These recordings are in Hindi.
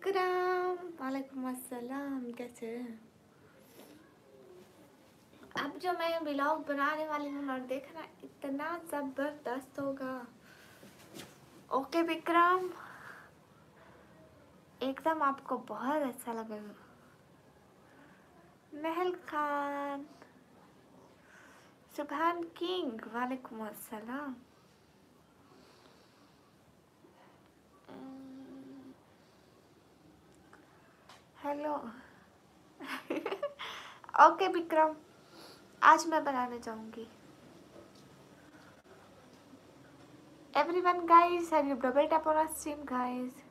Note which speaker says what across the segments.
Speaker 1: विक्रम, वालेकुम अस्सलाम। कैसे हैं? अब जो मैं व्लॉग बनाने वाली हूँ और देखना इतना जबरदस्त होगा। ओके विक्रम, एकदम आपको बहुत अच्छा लगेगा। महल खान, सुभान किंग, वालेकुम अस्सलाम। हेलो। ओके विक्रम, आज मैं बनाने जाऊंगी। Everyone guys, have you double tap on our stream guys?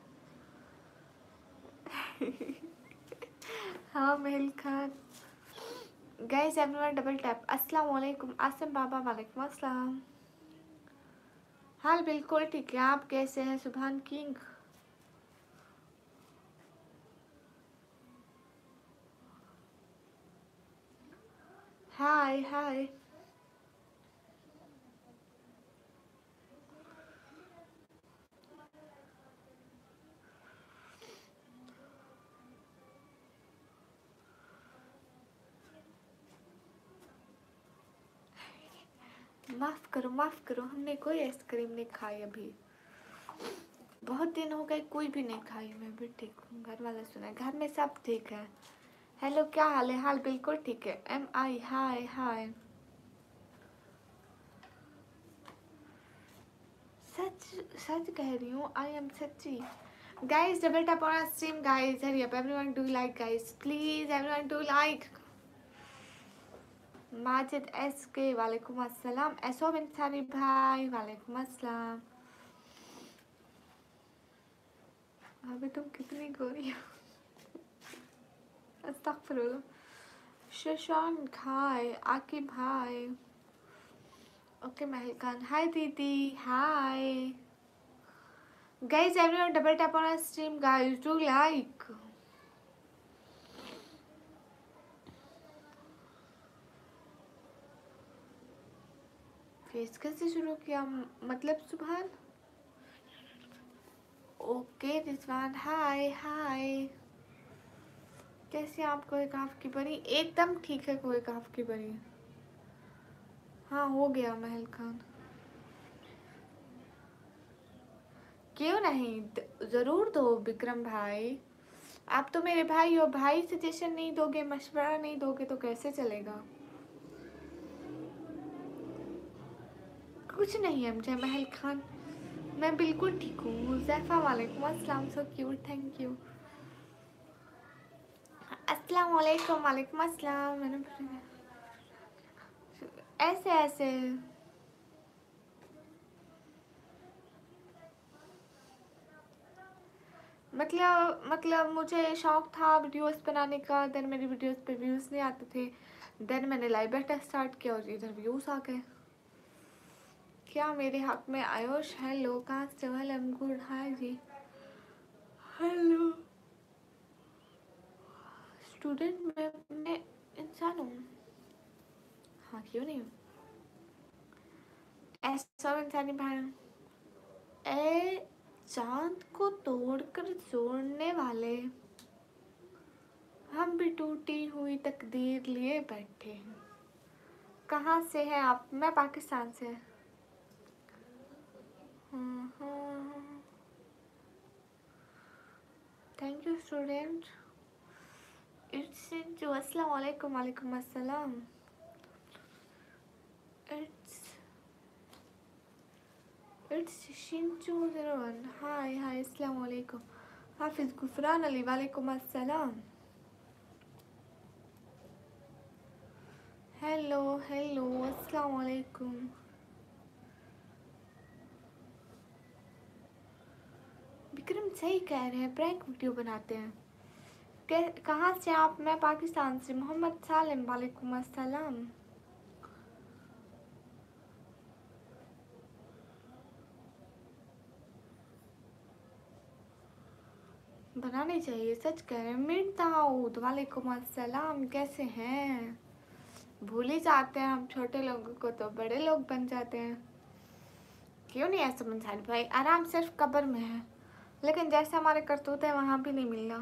Speaker 1: हाँ महल Khan. Guys everyone double tap। अस्सलाम वालेकुम आसिम बाबा, वालेकुम अस्सलाम। हाल बिल्कुल ठीक है, आप कैसे हैं सुभान किंग? हाय हाय। माफ करो, हमने कोई आइसक्रीम नहीं खाई अभी। बहुत दिन हो गए, कोई भी नहीं खाई। मैं भी ठीक हूँ, घर वाले सुना, घर में सब ठीक है। हेलो, क्या हाल है? हाल बिल्कुल ठीक है। MI हाय हाय। सच सच कह रही हूँ, आई एम सच्ची। Guys double tap on our stream guys, hurry up everyone, do like guys please, everyone do like. Majid SK, वालेकुम अस्सलाम। एसो इंसानी भाई, वालेकुम अस्सलाम। अभी तुम कितनी गोरी हो? अस्तगफिरुल्लाह। Shashank hi, Aaqib hi. Okay Mahal Khan hi दीदी hi. Guys everyone double tap on our stream guys, do like. Face कैसे शुरू किया? मतलब सुभान। Okay Rizwan hi hi. कैसे आप? कोई काफ की बनी? एकदम ठीक है, कोई काफ की बनी। हाँ हो गया महल खान। क्यों नहीं, जरूर दो विक्रम भाई। आप तो मेरे भाई हो, भाई सजेशन नहीं दोगे, मशवरा नहीं दोगे तो कैसे चलेगा? कुछ नहीं है मुझे महल खान, मैं बिल्कुल ठीक हूँ। हुज़ैफा वालेकुम अस्सलाम, सो क्यूट, थैंक यू। अस्सलाम वालेकुम, वालेकुम अस्सलाम। मैंने ऐसे ऐसे मतलब मुझे शौक था वीडियोस बनाने का। देन मेरी वीडियोस पे व्यूज़ नहीं आते थे। देन मैंने लाइव बैठा स्टार्ट किया और इधर व्यूज़ आ गए। क्या मेरे हक में आयुष? हेलो, कहाँ से? वेल गुड, हाय जी। हेलो स्टूडेंट, मैं इंसान हूँ। हाँ क्यों नहीं हूँ? ऐसा इंसानी भाई। ए चांद को तोड़कर जोड़ने वाले, हम भी टूटी हुई तकदीर लिए बैठे हैं। कहाँ से हैं आप? मैं पाकिस्तान से। Thank you student. इट्स जो अस्सलाम वालेकुम, वालेकुम अस्सलाम। इट्स इट्स शिंचू 01 हाय हाय, अस्सलाम वालेकुम। हाफिज गुफरान अली, वालेकुम अस्सलाम। हेलो हेलो, अस्सलाम वालेकुम। विक्रम सही कह रहे हैं, प्रैंक वीडियो बनाते हैं। कहाँ से आप? मैं पाकिस्तान से। मोहम्मद सालिम, वालेकुम अस्सलाम। बनाने चाहिए, सच कह रहे हैं। मीर दाऊद, वालेकुम अस्सलाम, कैसे हैं? भूल ही जाते हैं हम छोटे लोगों को, तो बड़े लोग बन जाते हैं। क्यों नहीं ऐसा मंसारी भाई, आराम सिर्फ कब्र में है। लेकिन जैसे हमारे करतूत है वहाँ भी नहीं मिलना।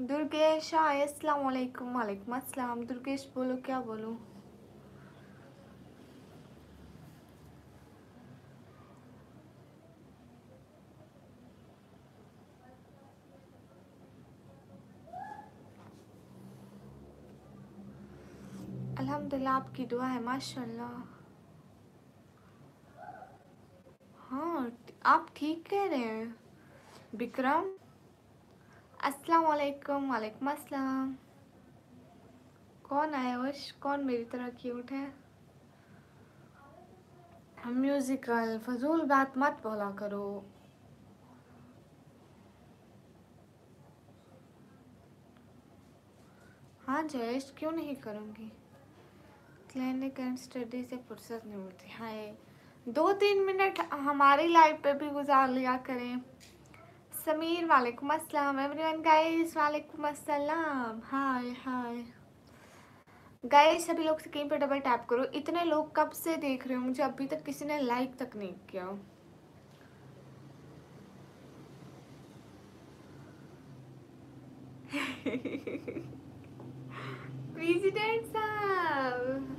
Speaker 1: दुर्गेश अस्सलाम वालेकुम। वालेकुम अस्सलाम। दुर्गेश बोलो, क्या बोलूँ? अल्हम्दुलिल्लाह, आपकी दुआ है माशाल्लाह। हाँ, आप ठीक कह रहे हैं विक्रम। अस्सलाम वालेकुम। वालेकुम अस्सलाम। कौन आया वश? कौन मेरी तरह क्यूट है? म्यूजिकल फजूल बात मत बोला करो। हाँ जयेश, क्यों नहीं करूँगी। क्लिनिक एंड स्टडी से फुर्सत नहीं मिलती। हाय, 2-3 मिनट हमारी लाइफ पे भी गुजार लिया करें। समीर वालेकुम अस्सलाम। एवरीवन गाइस वालेकुम अस्सलाम। हाय हाय गाइस, सभी लोग स्क्रीन पे डबल टैप करो। इतने लोग कब से देख रहे हो मुझे, अभी तक किसी ने लाइक तक नहीं किया। प्रेसिडेंट साहब,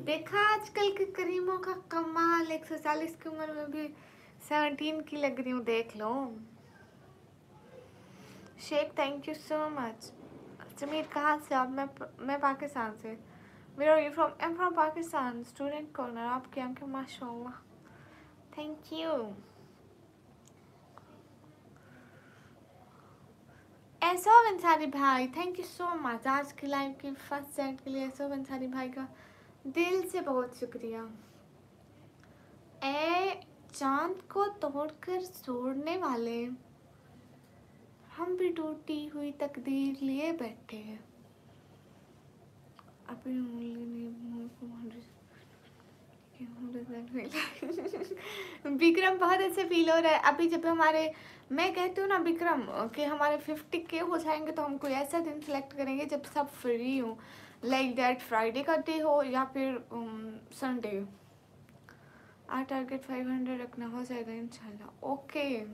Speaker 1: देखा आजकल के करीमों का कमाल। 140 की उम्र में भी 17 की लग रही हूँ, देख लो। Sheikh thank you so much. Sameer कहाँ से आप? मैं पाकिस्तान से। Where are you from? I am from Pakistan. Student corner. आपके आंखें माशाल्लाह। Thank you. ऐसा अंसारी भाई, थैंक यू सो मच। आज की लाइव की फर्स्ट सेट के लिए ऐसा अंसारी भाई का दिल से बहुत शुक्रिया। ए चांद को तोड़कर छोड़ने वाले, हम भी टूटी हुई तकदीर लिए बैठे हैं। अभी विक्रम बहुत ऐसे फील हो रहा है अभी जब हमारे, मैं कहती हूँ ना विक्रम कि हमारे 50K हो जाएंगे तो हम कोई ऐसा दिन सेलेक्ट करेंगे जब सब फ्री हो, लाइक दैट फ्राइडे का डे हो या फिर संडे। आ टारगेट 500 रखना, हो जाएगा इंशाल्लाह। Okay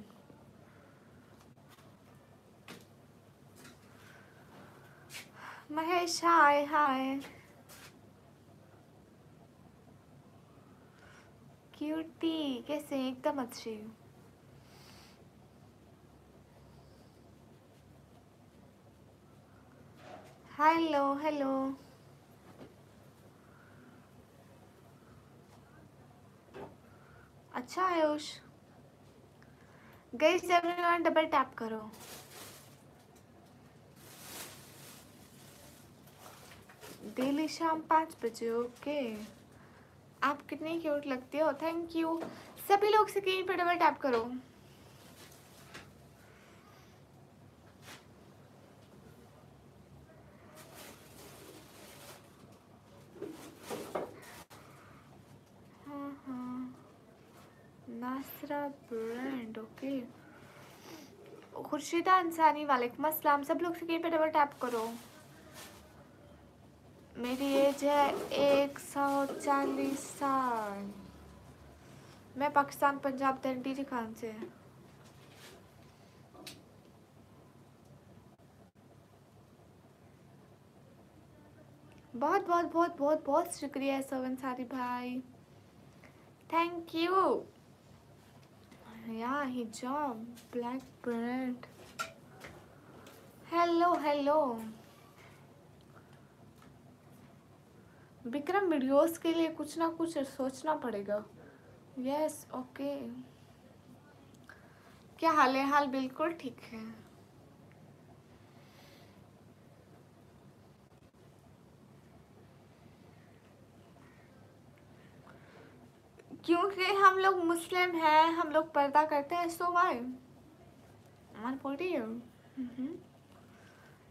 Speaker 1: Mahesh, hi hi. Cutie कैसे? एकदम अच्छी। Hello hello. अच्छा Ayush, guys everyone double tap करो। डेली शाम 5 बजे। ओके, आप कितनी क्यूट लगती हो। Thank you. सभी लोग स्क्रीन पर डबल टैप करो। हाँ हाँ, नासरा ब्रांड। ओके, खुर्शीदा अंसारी वालेकुम अस्सलाम। सब लोग स्क्रीन पे डबल टैप करो। मेरी एज है 140 साल। मैं पाकिस्तान पंजाब दिल्ली खान से। बहुत बहुत बहुत बहुत बहुत शुक्रिया सब अंसारी भाई, थैंक यू। या हिजाब black brand. Hello hello Vikram, videos के लिए कुछ ना कुछ सोचना पड़ेगा। Yes okay. क्या हाल है? हाल बिल्कुल ठीक है। क्योंकि हम लोग मुस्लिम हैं, हम लोग पर्दा करते हैं, सो वाई मान पड़ी है।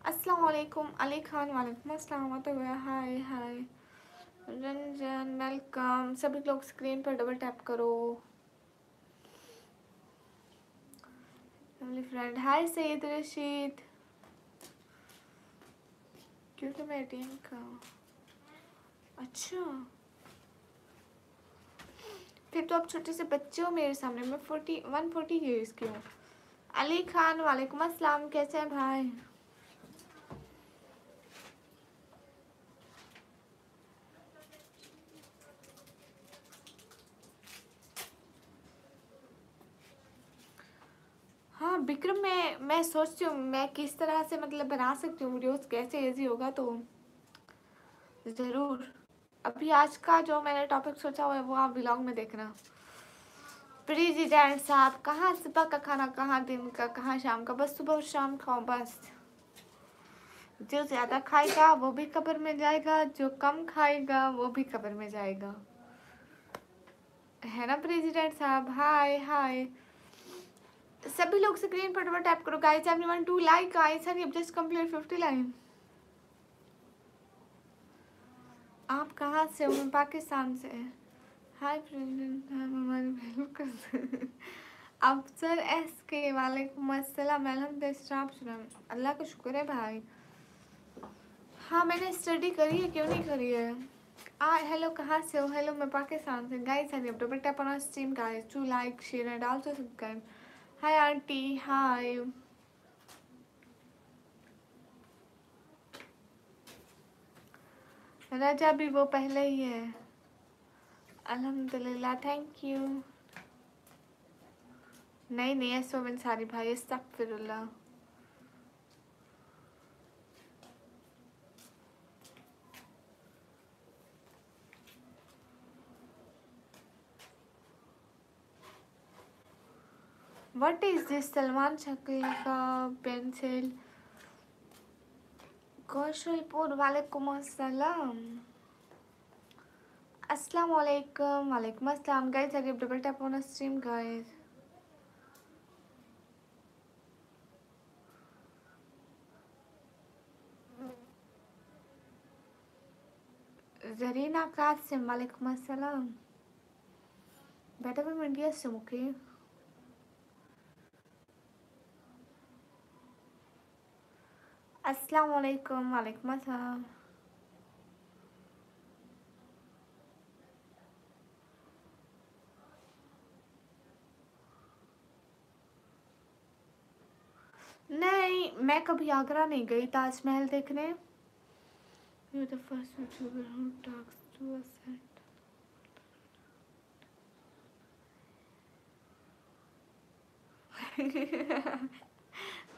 Speaker 1: अस्सलाम वालेकुम अली खान। वालेकुम अस्सलाम। तो गया हाय हाय। रंजन वेलकम। सभी लोग स्क्रीन पर डबल टैप करो। Family friend hi. Saeed Rashid, क्योंकि मैं टीम का। अच्छा फिर तो आप छोटे से बच्चे हो मेरे सामने। मैं 140 ईयर्स की हूँ। अली खान वालेकुम अस्सलाम, कैसे हैं भाई? हाँ विक्रम, मैं सोचती हूँ मैं किस तरह से मतलब बना सकती हूँ वीडियोस, कैसे इजी होगा तो ज़रूर। अभी आज का जो मैंने टॉपिक सोचा हुआ है वो आप व्लॉग में देखना। प्रेसिडेंट साहब, कहाँ सुबह का खाना, कहाँ दिन का, कहाँ शाम का, बस सुबह और शाम खाओ बस। जो ज़्यादा खाएगा वो भी कब्र में जाएगा, जो कम खाएगा वो भी कब्र में जाएगा, है ना प्रेसिडेंट साहब? हाय हाय सभी लोग, स्क्रीन पर डबल टैप करो guys, everyone to like guys, and you just complete 50 line. आप कहाँ से हो? मैं पाकिस्तान से। हाय प्रेसिडेंट, हमारे बिल्कुल अफसर एस के वालेकुम अस्सलाम, अल्हम्दुलिल्लाह, अल्लाह का शुक्र है भाई। हाँ मैंने स्टडी करी है, क्यों नहीं करी है। हेलो, कहाँ से हो? हेलो, मैं पाकिस्तान से। Guys and double tap on stream guys to like share and also subscribe. Hi aunty, hi. Raza भी वो पहले ही है। अल्हम्दुलिल्लाह, थैंक यू। नहीं नहीं, ऐसो बिन सारी भाई, अस्तगफिरुल्लाह। What is this? सलमान शक्ल का पेंसिल। कौशलपुर, वालेकुम अस्सलाम। अस्सलाम वालेकुम, वालेकुम अस्सलाम गाइस, अगर double tap on stream guys. Zarina Qasim, वालेकुम अस्सलाम। बेटा फ्रॉम इंडिया से मुके। अस्सलाम वालेकुम, वालेकुम अस्सलाम। नहीं, मैं कभी आगरा नहीं गई ताजमहल देखने। You're the first YouTuber who talks to us.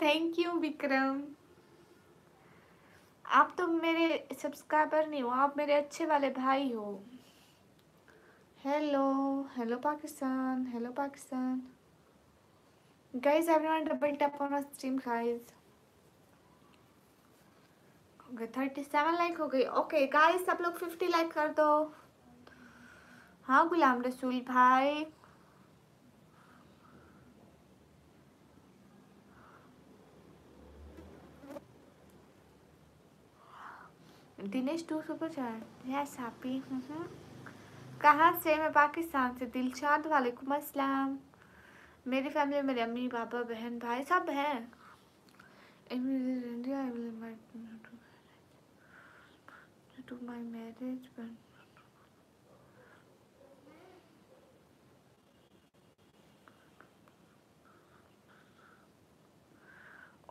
Speaker 1: Thank you Vikram. आप तो मेरे सब्सक्राइबर नहीं हो, आप मेरे अच्छे वाले भाई हो। Hello, hello Pakistan, hello Pakistan. Guys everyone double tap on stream guys. हो गए 37 लाइक हो गई। ओके गाइस, सब लोग 50 लाइक कर दो। हाँ गुलाम रसूल भाई। Dinesh 2 super chat, yes happy. कहाँ से? मैं पाकिस्तान से। दिलशाद, वालेकुम अस्सलाम। मेरी फैमिली में मेरे अम्मी पापा बहन भाई सब हैं। To my marriage but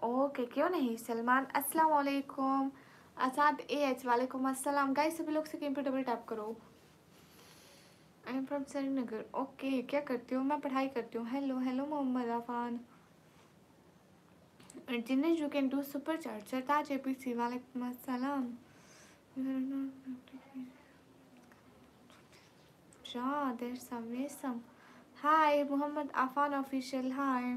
Speaker 1: okay, क्यों नहीं। सलमान, अस्सलाम वालेकुम। आजाद एच, वालेकुम अस्सलाम। गाइस सभी लोग स्क्रीन पर डबल टैप करो। I am from Srinagar. Okay, क्या करती हो? मैं पढ़ाई करती हूँ। Hello hello Mohammad Afan. जिन्हें you can do super chat. Sartaj APC, वालेकुम अस्सलाम। Yeah, there's some. Hi, Mohammad Afan official, hi.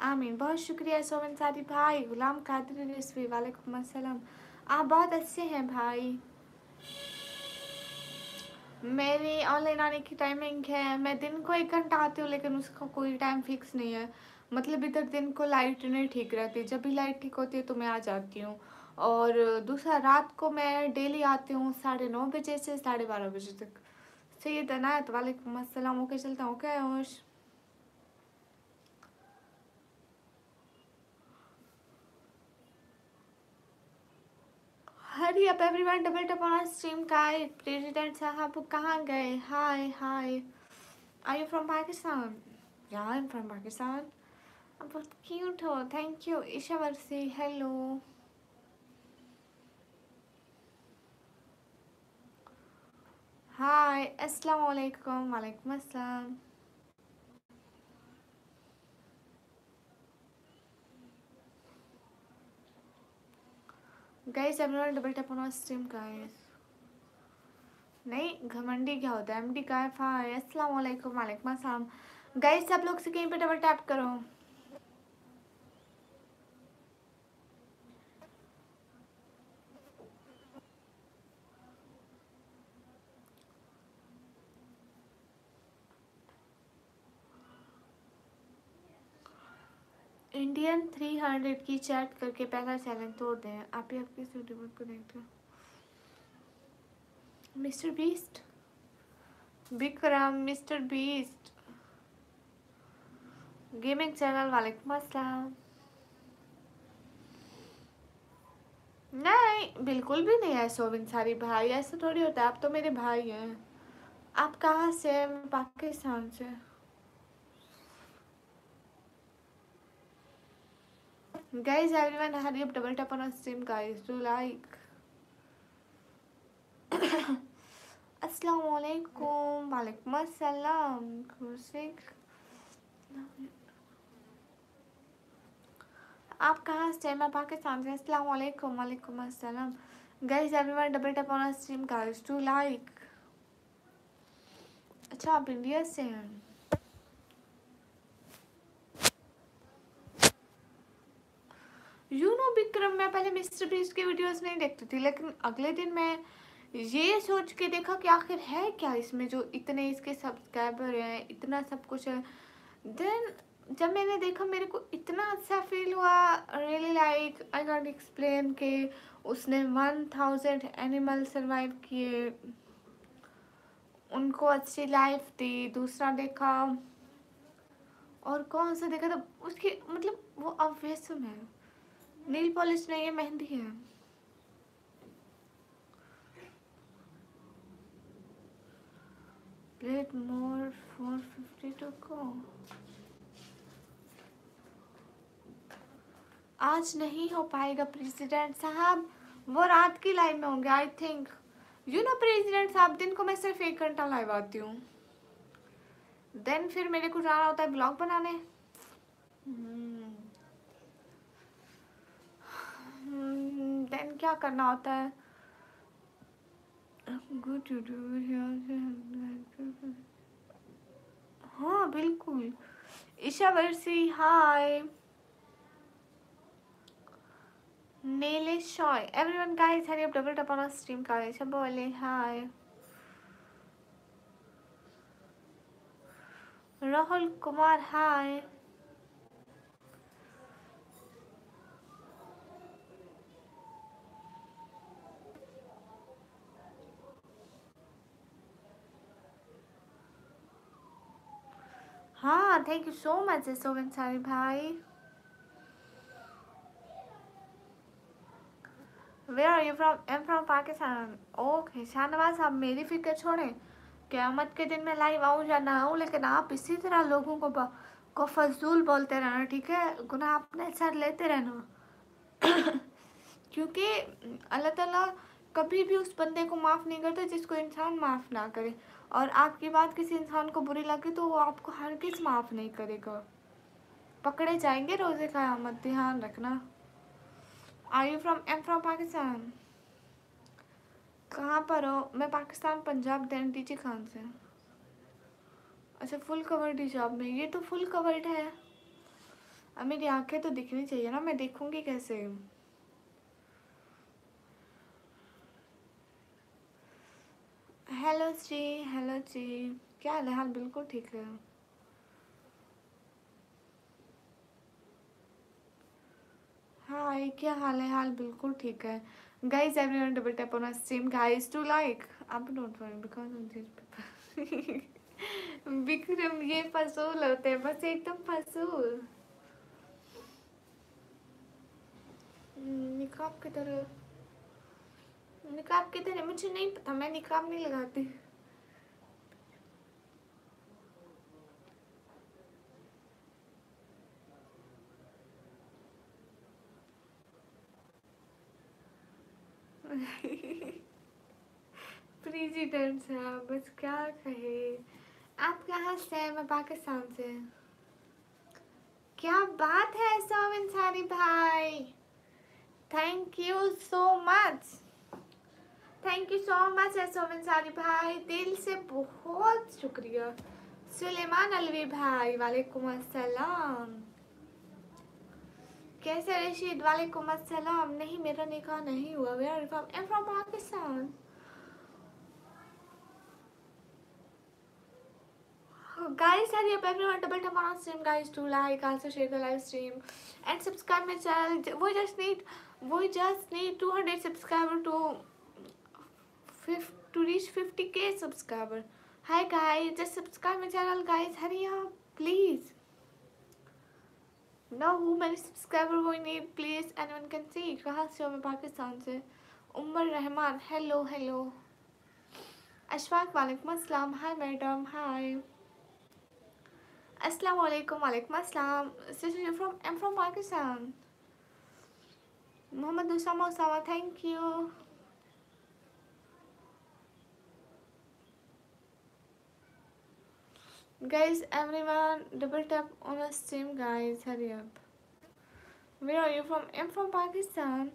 Speaker 1: आमीन, बहुत शुक्रिया सोमन सादी भाई। गुलाम कादिर रिजवी, वालेकुम अस्सलाम। आप बहुत अच्छे हैं भाई। मेरी ऑनलाइन आने की टाइमिंग है, मैं दिन को 1 घंटा आती हूँ, लेकिन उसका कोई टाइम फिक्स नहीं है। मतलब इधर दिन को लाइट नहीं ठीक रहती, जब भी लाइट ठीक होती है तो मैं आ जाती हूँ। और दूसरा, रात को मैं डेली आती हूँ 9:30 से 12:30 तक। सैयद अनायत, वालेकुम अस्सलाम। ओके चलता हूँ, क्या होश। हरी up everyone, double tap on stream guide. President साहब कहाँ गए? हाय हाय, आर यू फ्रॉम पाकिस्तान? या आई एम फ्रॉम पाकिस्तान। आप बहुत क्यूट हो, थैंक यू। ईशा वर्सी हेलो। हाय अस्सलाम वालेकुम। वालेकुम अस्सलाम। Guys everyone double tap on stream guys. नहीं, घमंडी क्या होता है? एमडी का है। हाय अस्सलाम वालेकुम। वालेकुम अस्सलाम। गाइस सब लोग से कहीं पे डबल टैप करो। इंडियन 300 की चैट करके पहला चैलेंज तोड़ दें। आप ही आपके यूट्यूबर को देखते हो। Mister beast, Vikram, mister beast gaming channel. वालेकुम अस्सलाम। नहीं, बिल्कुल भी नहीं है सोबिन सारी भाई, ऐसा थोड़ी होता है। आप तो मेरे भाई हैं। आप कहाँ से हैं? मैं पाकिस्तान से। Guys everyone hurry up double tap on stream guys, do like. अस्सलाम वालेकुम। वालेकुम अस्सलाम। खुशिक, आप कहाँ से? मैं पाकिस्तान से। अस्सलाम वालेकुम। वालेकुम अस्सलाम। Guys everyone double tap on stream guys, do like. अच्छा, आप इंडिया से हैं। यू नो विक्रम, मैं पहले मिस्टर बीस्ट की वीडियोस नहीं देखती थी, लेकिन अगले दिन मैं ये सोच के देखा कि आखिर है क्या इसमें जो इतने इसके सब्सक्राइबर हैं, इतना सब कुछ है। देन जब मैंने देखा मेरे को इतना अच्छा फील हुआ। Really like I can't explain के उसने 1000 एनिमल सर्वाइव किए, उनको अच्छी लाइफ दी। दूसरा देखा, और कौन सा देखा था उसकी, मतलब वो अवेसम है। नील पॉलिश नहीं है, मेहंदी है। प्लेट मोर 452 को आज नहीं हो पाएगा प्रेसिडेंट साहब, वो रात की लाइव में होंगे I think. You know president साहब, दिन को मैं सिर्फ 1 घंटा लाइव आती हूँ। देन फिर मेरे को जाना होता है ब्लॉग बनाने। देन क्या करना होता है? Good to do. हाँ बिल्कुल। ईशा वर्सी हाय। नीलेश शॉय everyone guys hurry up double tap on stream guys, सब बोले हाय। राहुल कुमार हाय। हाँ थैंक यू सो मच सोवन सारी भाई। Where are you from? I am from Pakistan. Okay Shahnawaz, आप मेरी फिक्र छोड़ें। क़यामत के दिन में लाइव आऊँ या ना आऊँ, लेकिन आप इसी तरह लोगों को फजूल बोलते रहना, ठीक है? गुनाह अपने सर लेते रहना। क्योंकि अल्लाह ताला कभी भी उस बंदे को माफ़ नहीं करता जिसको इंसान माफ़ ना करे। और आपकी बात किसी इंसान को बुरी लगे तो वो आपको हरगिज़ माफ़ नहीं करेगा। पकड़े जाएंगे रोज़े क़यामत, ध्यान रखना। Are you from? Am from Pakistan. कहाँ पर हो? मैं पाकिस्तान पंजाब दैन टीची खान से। अच्छा फुल कवर्ड हिजाब में, ये तो फुल कवर्ड है। अब मेरी आंखें तो दिखनी चाहिए ना, मैं देखूंगी कैसे? हेलो जी, हेलो जी, क्या हाल है? हाल बिल्कुल ठीक है। हाय, क्या हाल है? हाल बिल्कुल ठीक है। Guys everyone double tap on stream guys to like. आप don't worry because of this. Vikram ये फसूल होते हैं, बस एकदम फसूल। निकाब की तरह। निकाब किधर है? मुझे नहीं पता, मैं निकाब नहीं लगाती। प्रेसिडेंट साहब बस क्या कहे। आप कहाँ से हैं? मैं पाकिस्तान से। क्या बात है सब इंसानी भाई, thank you so much, thank you so much एसोम अंसारी भाई, दिल से बहुत शुक्रिया। सुलेमान अलवी भाई वालेकुम अस्सलाम। कैसे रशीद? वालेकुम अस्सलाम। नहीं मेरा निकाह नहीं हुआ। Where are you from? I am from Pakistan. Guys, hurry up everyone, double tap on stream guys to like, also share the live stream and subscribe my channel. We just need 200 subscribers to reach 50k subscriber. Hi guys, just subscribe my channel guys, hurry up please. Now how many subscribers we need please? Anyone can see? कहाँ से हो? मैं पाकिस्तान से। उमर रहमान, hello. अशफाक वालेकुम अस्सलाम, hi madam, hi. Assalamu alaikum, walaikum assalam. Sister, I'm from Pakistan. Muhammad Usama Osama, thank you. Guys, everyone, double tap on the stream, guys. Hurry up. Where are you from? I'm from Pakistan.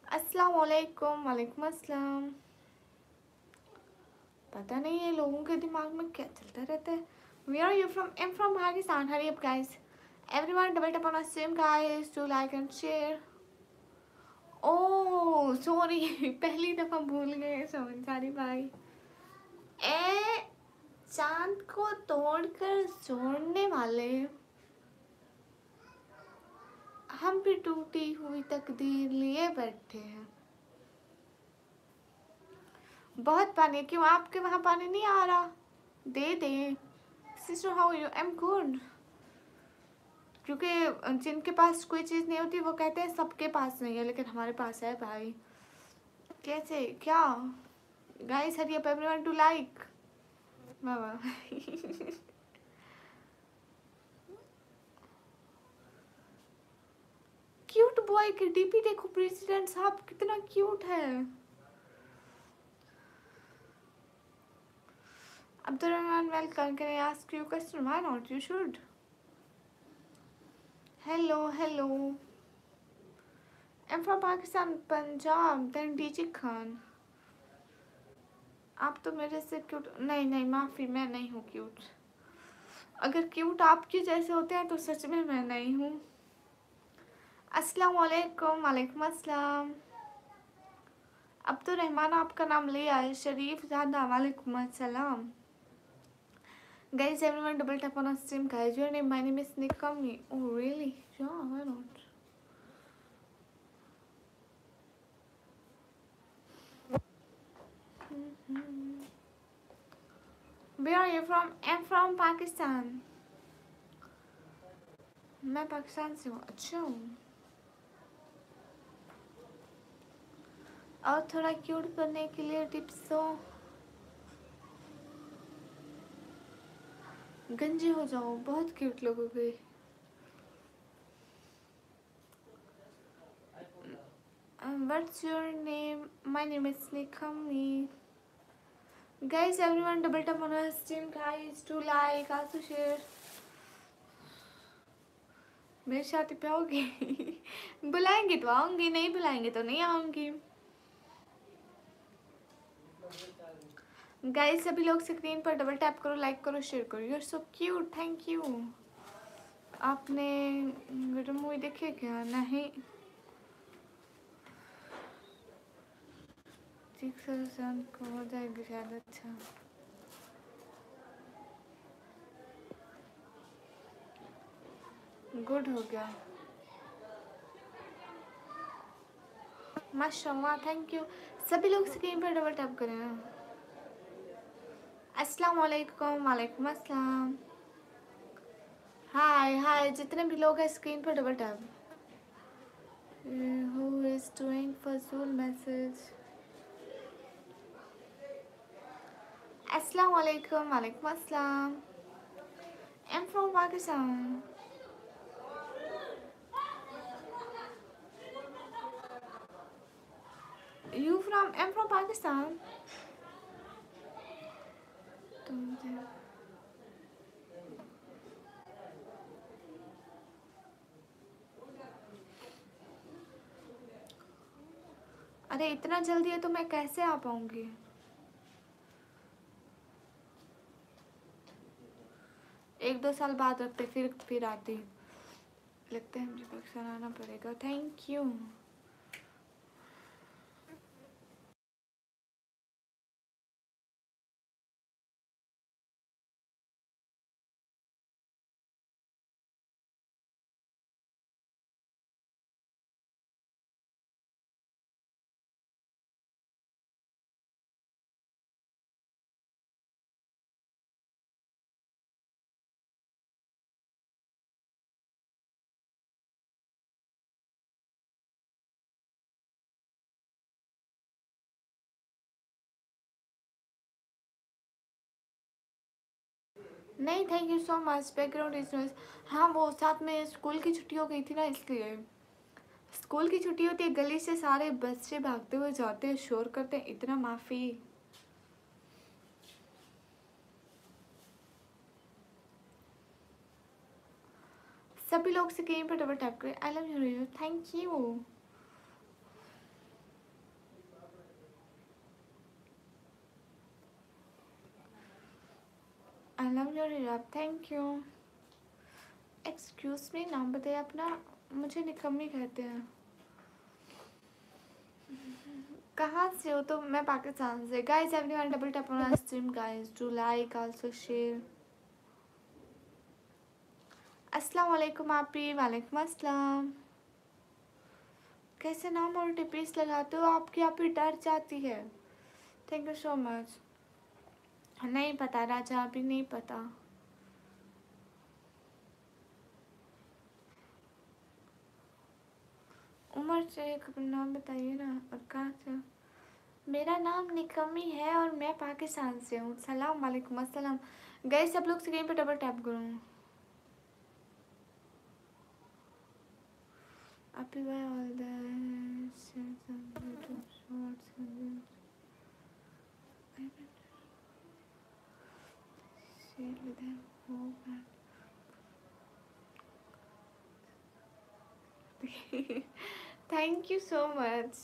Speaker 1: Assalamu alaikum, walaikum assalam. पता नहीं है लोगों के दिमाग में क्या चलता रहता है। Where are you from? I'm from Pakistan. Hurry up, guys. Everyone, double tap on our stream, guys, to like and share. Oh sorry, पहली दफा भूल गए सोमन सारी भाई। ए चांद को तोड़कर जोड़ने वाले, हम भी टूटी हुई तकदीर लिए बैठे हैं। बहुत पानी, क्यों आपके वहाँ पानी नहीं आ रहा? दे दे। Sister how you? I am good. क्योंकि जिनके पास कोई चीज़ नहीं होती वो कहते हैं सबके पास नहीं है, लेकिन हमारे पास है भाई। कैसे क्या? Guys hurry up everyone to like. वाह क्यूट बॉय की डीपी देखो, प्रेसिडेंट साहब कितना क्यूट है। Abdurrahman, welcome. Can I ask you a question? Why not? You should. Hello. I'm from Pakistan, Punjab. Then DJ Khan. आप तो मेरे से क्यूट नहीं, माफ़ी, मैं नहीं हूँ क्यूट। अगर क्यूट आपके जैसे होते हैं तो सच में मैं नहीं हूँ। अस्सलाम वालेकुम, वालेकुम अस्सलाम। अब्दुर्रहमान आपका नाम ले आए, शरीफ ज़्यादा, वालेकुम अस्सलाम। Guys, everyone double tap on our stream, guys. Your name, my name is Nikami. Oh, really? Yeah, why not? Where are you from? I'm from Pakistan. मैं पाकिस्तान से हूँ। अच्छा और थोड़ा क्यूट करने के लिए टिप्स दो। गंजे हो जाओ, बहुत क्यूट लगोगे। What's your name? My name is Nikami. Guys, everyone double tap on our stream, guys, to like, also share. मेरी शादी पे आओगी? बुलाएंगे तो आऊंगी, नहीं बुलाएंगे तो नहीं आऊंगी। गाइस सभी लोग स्क्रीन पर डबल टैप करो, लाइक करो, शेयर करो। You are so cute, thank you. आपने वीडियो मूवी देखी क्या? नहीं। 6 को हो जाएगी शायद। अच्छा गुड हो गया, माशाल्लाह, थैंक यू। सभी लोग स्क्रीन पर डबल टैप करें। अस्सलाम वालेकुम, वालेकुम अस्सलाम। हाय जितने भी लोग हैं स्क्रीन पर double tap. Who is doing Fazul message? Assalamu alaikum. Walaikum assalam. I'm from Pakistan. You from? I'm from Pakistan. अरे इतना जल्दी है तो मैं कैसे आ पाऊंगी? एक दो साल बाद रखते फिर आती। लगता है मुझे पाकिस्तान आना पड़ेगा। Thank you. नहीं, thank you so much. Background is noise. हाँ, वो साथ में स्कूल की छुट्टी हो गई थी ना, इसलिए। स्कूल की छुट्टी होती है, गली से सारे बच्चे भागते हुए जाते हैं, शोर करते हैं। इतना माफ़ी। सभी लोग से कहीं पर डबल टैप करें। I love you. Thank you. I love you. Thank you. Excuse me, नाम बताइए अपना। मुझे निकम्मी कहते हैं। कहाँ से हो? तो मैं पाकिस्तान से। Guys everyone double tap on stream guys, do like also share. अस्सलाम वालेकुम आपी। वालेकुम अस्सलाम। कैसे नाम और टिपीस लगाते हो? आपकी आपी डर जाती है। Thank you so much. नहीं पता राजा, अभी नहीं पता। उम्र से नाम बताइए ना, और कहाँ से? मेरा नाम निकम्मी है और मैं पाकिस्तान से हूँ। सलाम वालेकुम अस्सलाम। गए सब लोग स्क्रीन पे डबल टैप करूँ। Happy by all the share some YouTube shorts and share with them. Hope and thank you so much.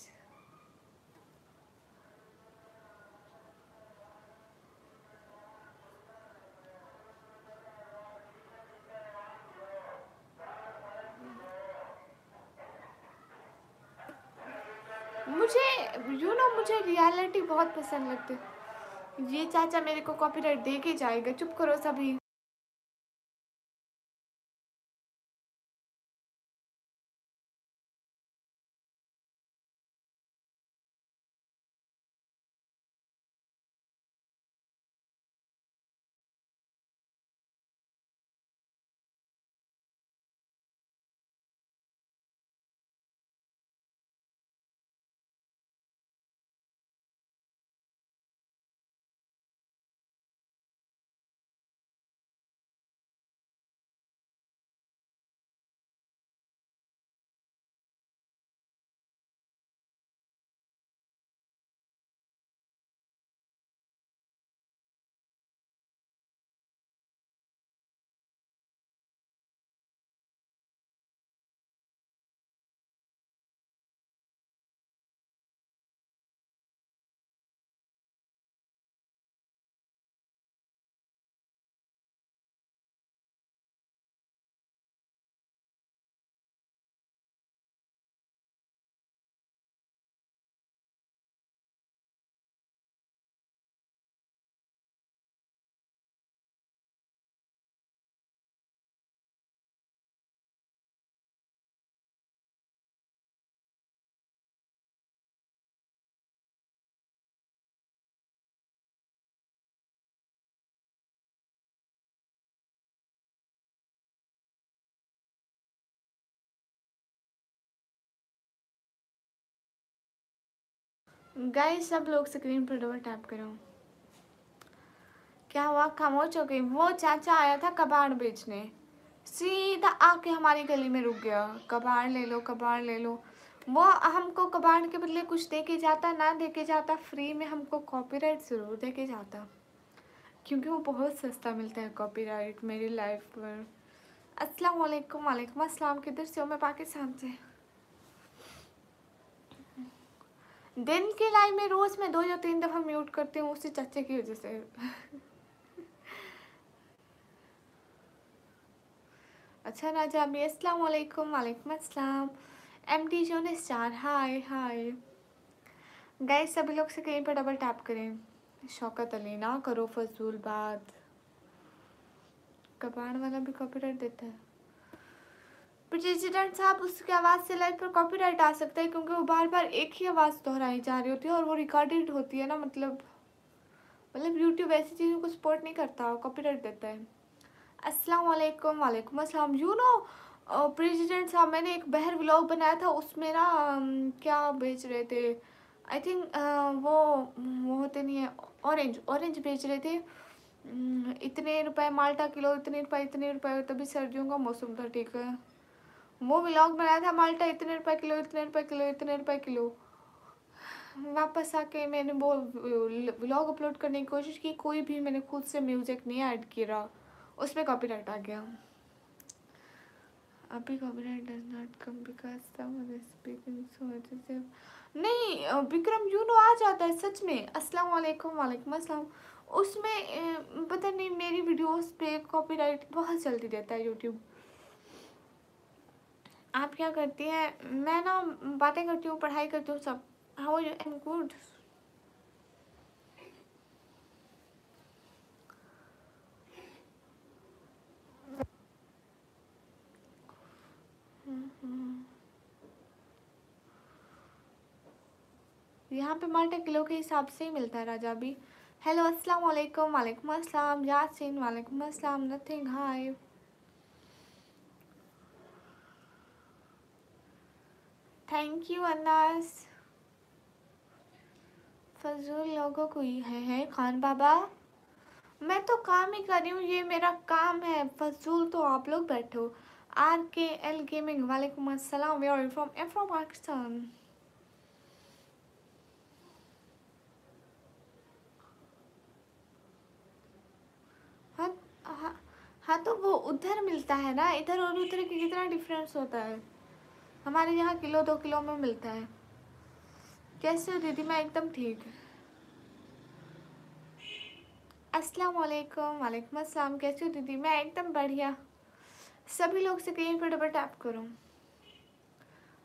Speaker 1: मुझे रियलिटी बहुत पसंद लगती है। ये चाचा मेरे को कॉपीराइट दे के जाएगा। चुप करो सभी। गाइस सब लोग स्क्रीन पर डबल टैप करो। क्या हुआ, खामोश हो गई? वो चाचा आया था कबाड़ बेचने, सीधा आके हमारी गली में रुक गया, कबाड़ ले लो कबाड़ ले लो। वो हमको कबाड़ के बदले कुछ दे के जाता, ना दे के जाता, फ्री में हमको कॉपीराइट ज़रूर दे के जाता, क्योंकि वो बहुत सस्ता मिलता है कॉपीराइट मेरी लाइफ पर। अस्सलाम वालेकुम। वालेकुम अस्सलाम। किधर से हो? मैं पाकिस्तान से। दिन की लाइव में रोज़ मैं 2 या 3 दफ़ा म्यूट करती हूँ उसी चाचे की वजह से। अच्छा राजा अभी अस्सलाम वालेकुम। वालेकुम अस्सलाम। MD जोन स्टार हाय हाय। गाइस सभी लोग से कहीं पर डबल टैप करें। शौकत अली ना करो फजूल बात, कबाड़ वाला भी कॉपीराइट देता है। प्रेसिडेंट साहब उसकी आवाज़ से लाइव पर कॉपीराइट आ सकता है, क्योंकि वो बार बार एक ही आवाज़ दोहराई जा रही होती है और वो रिकॉर्डेड होती है ना, मतलब यूट्यूब ऐसी चीज़ों को सपोर्ट नहीं करता, कॉपीराइट देता है। अस्सलाम वालेकुम। वालेकुम अस्सलाम। यू नो प्रेसिडेंट साहब, मैंने एक बहर व्लॉग बनाया था, उसमें ना क्या बेच रहे थे, आई थिंक वो होते नहीं है, ऑरेंज बेच रहे थे। इतने रुपए माल्टा किलो, इतने रुपए, तभी सर्दियों का मौसम था, ठीक है। वो व्लॉग बनाया था, माल्टा इतने रुपए किलो, इतने रुपए किलो, इतने रुपए किलो। वापस आके मैंने वो व्लॉग अपलोड करने की कोशिश की, कोई भी मैंने खुद से म्यूज़िक नहीं ऐड किया, उस पर कॉपीराइट आ गया। अभी copyright does not come because someone is speaking so अच्छे। नहीं विक्रम यू नो आ जाता है सच में। अस्सलाम वालेकुम। वालेकुम अस्सलाम। उसमें पता नहीं मेरी वीडियोस पे कॉपीराइट बहुत जल्दी देता है यूट्यूब। आप क्या करती हैं? मैं ना बातें करती हूँ, पढ़ाई करती हूँ, सब। How are you? I am good. यहाँ पे माल्टा किलो के हिसाब से ही मिलता है राजा भी। हेलो अस्सलाम वालेकुम। वालेकुम अस्सलाम। यासीन वालेकुम अस्सलाम। Nothing hi. थैंक यू अनास। फजूल लोगों को ही है खान बाबा। मैं तो काम ही कर रही हूँ, ये मेरा काम है, फजूल तो आप लोग बैठो। RKL गेमिंग वालेकुम अस्सलाम। Where are you from? I am from Pakistan. हाँ हाँ हाँ, तो वो उधर मिलता है ना, इधर और उधर की कितना डिफरेंस होता है। हमारे यहाँ किलो 2 किलो में मिलता है। कैसे हो दीदी? मैं एकदम ठीक। अस्सलाम वालेकुम। वालेकुम अस्सलाम। कैसे हो दीदी? मैं एकदम बढ़िया। सभी लोग से कहीं पर डबल टैप करो।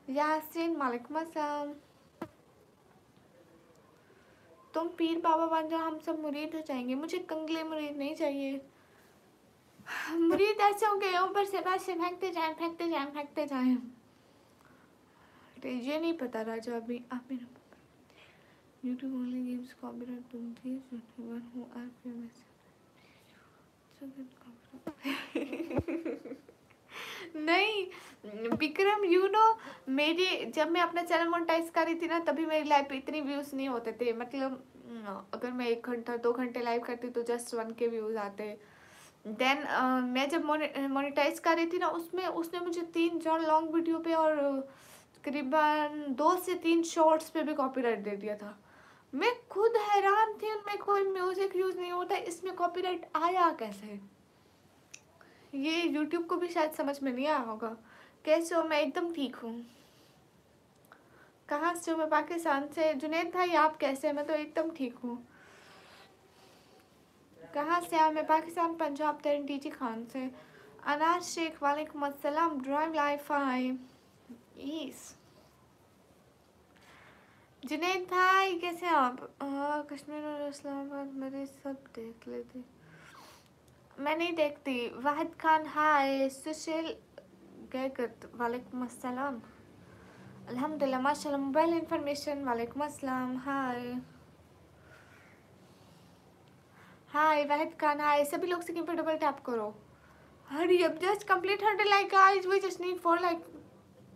Speaker 1: यासीन वालेकुम अस्सलाम। तुम पीर बाबा बन जाओ, हम सब मुरीद हो जाएंगे। मुझे कंगले मुरीद नहीं चाहिए। मुरीद ऐसे हो गए ऊपर से बस फेंकते जाए फेंकते जाए फेंकते जाए। ये नहीं पता राजा अभी आप मेरा YouTube only gives copyright to these who are famous. नहीं विक्रम यू नो, मेरी जब मैं अपना चैनल मोनेटाइज कर रही थी ना, तभी मेरी लाइव पे इतने व्यूज़ नहीं होते थे। मतलब अगर मैं 1 घंटा 2 घंटे लाइव करती तो जस्ट 1K व्यूज़ आते। देन मैं जब मोनेटाइज कर रही थी ना, उसमें उसने मुझे 3-4 लॉन्ग वीडियो पे और तकरीबन 2 से 3 शॉर्ट्स पे भी कॉपीराइट दे दिया था। मैं खुद हैरान थी, उनमें कोई म्यूज़िक यूज़ नहीं होता, इसमें कॉपीराइट आया कैसे? ये यूट्यूब को भी शायद समझ में नहीं आया होगा। कैसे हो? मैं एकदम ठीक हूँ। कहाँ से हो? मैं पाकिस्तान से। जुनैद भाई आप कैसे हैं? मैं तो एकदम ठीक हूँ। कहाँ से आप? मैं पाकिस्तान पंजाब TG खान से। अनाज शेख वालेकुम अस्सलाम। ड्राइव लाइफ आई ईस। जुनैद भाई कैसे हैं आप? कश्मीर और इस्लामाबाद मेरे सब देख लेते। मैं नहीं देखती। वाहिद खान हाय। सुशील गैगत वालेकुम अस्सलाम। अल्हम्दुलिल्लाह माशाल्लाह। मोबाइल इंफॉर्मेशन वालेकुम अस्सलाम। हाय हाय वाहिद खान हाय। सभी लोग से पर डबल टैप करो। Hurry up just complete 100 like guys, we just need 4 like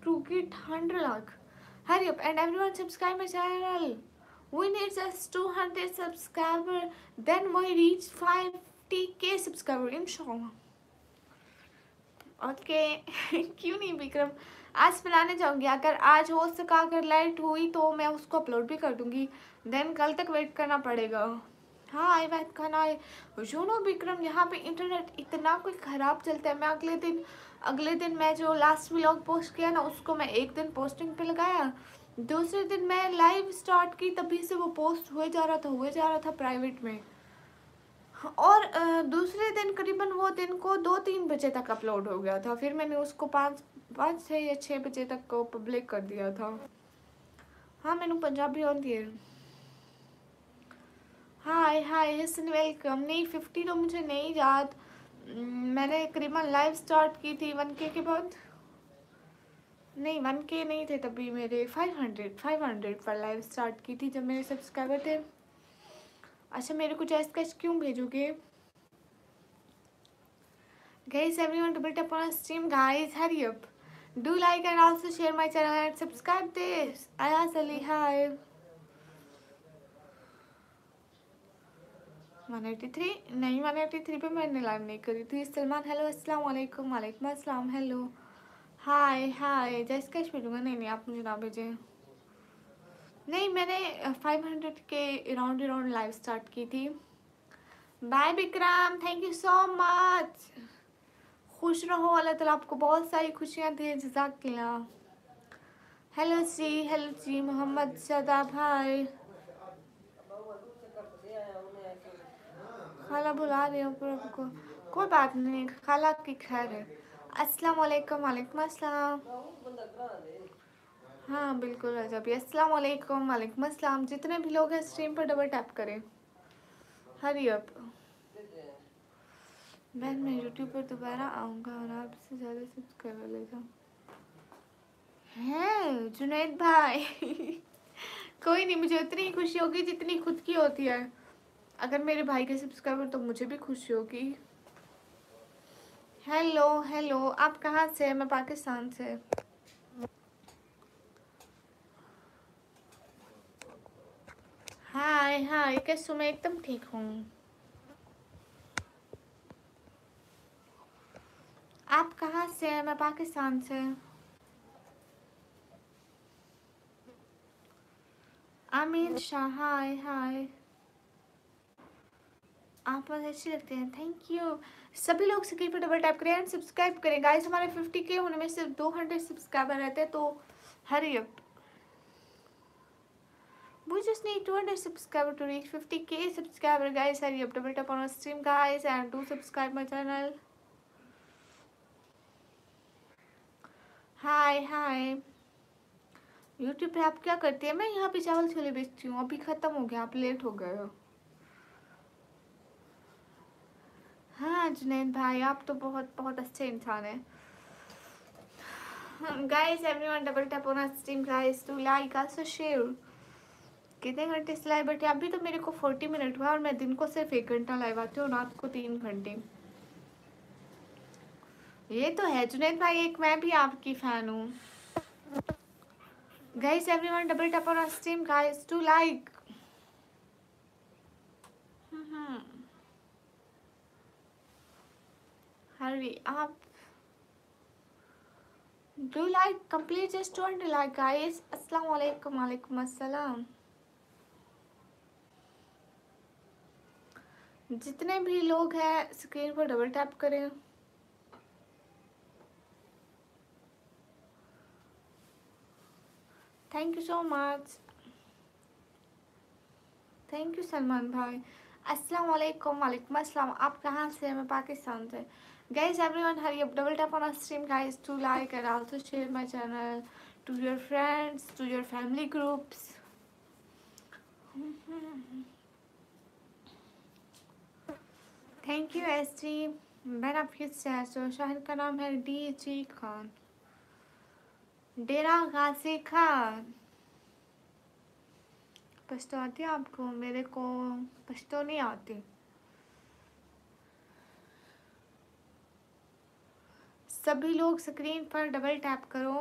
Speaker 1: to get 100 lakh. Hurry up and everyone subscribe my channel. We need just 200 subscriber, then we reach 50k subscriber इंशाल्लाह. ओके. क्यों नहीं विक्रम, आज बनाने जाऊंगी. अगर आज हो सका, अगर लाइट हुई तो मैं उसको अपलोड भी कर दूंगी. देन कल तक वेट करना पड़ेगा. हाँ आई बात खाना है. यू नो विक्रम, यहाँ पे इंटरनेट इतना कोई ख़राब चलता है. मैं अगले दिन मैं जो लास्ट व्लॉग पोस्ट किया ना, उसको मैं एक दिन पोस्टिंग पे लगाया. दूसरे दिन मैं लाइव स्टार्ट की, तभी से वो पोस्ट हुए जा रहा था प्राइवेट में. और दूसरे दिन करीबन वो दिन को 2-3 बजे तक अपलोड हो गया था. फिर मैंने उसको 5 से या 6 बजे तक को पब्लिक कर दिया था. हाँ मैंने पंजाबी आती है. हाय हसन वेलकम. नहीं 50 तो मुझे नहीं याद. मैंने करीबन लाइव स्टार्ट की थी 1K के बाद. नहीं 1K नहीं थे तभी मेरे. 500 पर लाइव स्टार्ट की थी जब मेरे सब्सक्राइबर थे. अच्छा मेरे को जैस कैश क्यों भेजोगे? Guys, everyone double tap on our stream. Guys, hurry up. Do like and also share my channel and subscribe this. Ayaz Ali, hi. 183 नहीं, 183 पे मैंने लाइव नहीं करी थी. सलमान हेलो, अस्सलाम वालेकुम. वालेकुम अस्सलाम. Hello hi. जैसे कैश भेजूँगा. नहीं आप मुझे ना भेजें. नहीं मैंने 500 के अराउंड लाइव स्टार्ट की थी. Bye Vikram, thank you so much. खुश रहो, अल्लाह ताला आपको बहुत सारी खुशियाँ दे. जज़ाकल्लाह. हेलो जी मोहम्मद शादाब भाई. खाला बुला रही हूँ प्रभु को. कोई बात नहीं, खाला की खैर है. अस्सलाम वालेकुम. वालेकुम अस्सलाम. हाँ बिल्कुल रजा भी. अस्सलाम वालेकुम. वालेकुम अस्सलाम. जितने भी लोग हैं स्ट्रीम पर डबल टैप करें. Hurry up. मैं यूट्यूब पर दोबारा आऊँगा और आपसे ज़्यादा सब्सक्राइबर लेगा. हैं जुनैद भाई. कोई नहीं, मुझे उतनी ही खुशी होगी जितनी खुद की होती है. अगर मेरे भाई के सब्सक्राइबर तो मुझे भी खुशी होगी. हेलो आप कहाँ से? मैं पाकिस्तान से. हाय कैसे? मैं एकदम ठीक हूँ. आप कहाँ से? मैं पाकिस्तान से. आमिर शाह हाय. आप मुझे अच्छे लगते हैं. Thank you. सभी लोग स्क्रीन पर डबल टैप करें एंड सब्सक्राइब करें. गाइस हमारे 50K होने में सिर्फ 200 सब्सक्राइबर रहते हैं, तो hurry up. We just need 200 subscribers to reach 50K subscriber. Guys, hurry up, double tap on our stream guys and do subscribe my channel. Hi. YouTube पे आप क्या करती है? मैं यहाँ पे चावल छोले बेचती हूँ. अभी ख़त्म हो गया, आप लेट हो गए हो. हाँ जुनैद भाई, आप तो बहुत अच्छे इंसान हैं. Guys, everyone double tap on our stream guys to like also share. कितने घंटे से लाइव बैठे? अभी तो मेरे को 40 मिनट हुआ और मैं दिन को सिर्फ 1 घंटा लाइव आती हूँ, रात को 3 घंटे. ये तो है जुनैद भाई, एक मैं भी आपकी फैन हूँ. Guys everyone double tap on our stream guys to like. Hurry आप do like complete just 200 like guys. अस्सलाम वालेकुम. वालेकुम अस्सलाम. जितने भी लोग हैं स्क्रीन पर डबल टैप करें. Thank you so much. Thank you Salman भाई. अस्सलाम वालेकुम. वालेकुम अस्सलाम. आप कहाँ से? मैं पाकिस्तान से. Guys everyone hurry up, double tap on our stream guys to like and also share my channel to your friends, to your family groups. Thank you SG. मैंने आपकी शहर का नाम है DG खान, डेरा गाजी खान. पश्तो आती है आपको? मेरे को पश्तो नहीं आती. सभी लोग स्क्रीन पर डबल टैप करो.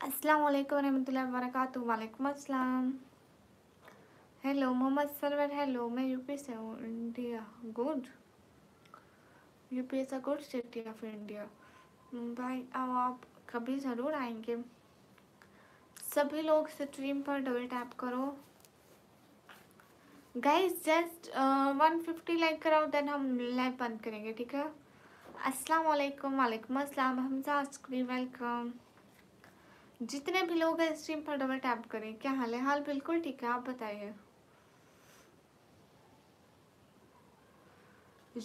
Speaker 1: अस्सलाम वालेकुम रहमतुल्लाहि व बरकातुहू। वालेकुम अस्सलाम। हेलो मोहम्मद सरवर। हेलो, मैं यूपी से हूँ। India good. UP is a good city of India. भाई अब आप कभी ज़रूर आएंगे। सभी लोग स्ट्रीम पर डबल टैप करो गाइस। जस्ट 150 लाइक कराओ, देन हम लाइव बंद करेंगे, ठीक है। अस्सलाम वालेकुम। वालेकुम अस्सलाम। हमजा अस्करी वेलकम। जितने भी लोग हैं स्ट्रीम पर डबल टैप करें। क्या हाल है? हाल बिल्कुल ठीक है, आप बताइए।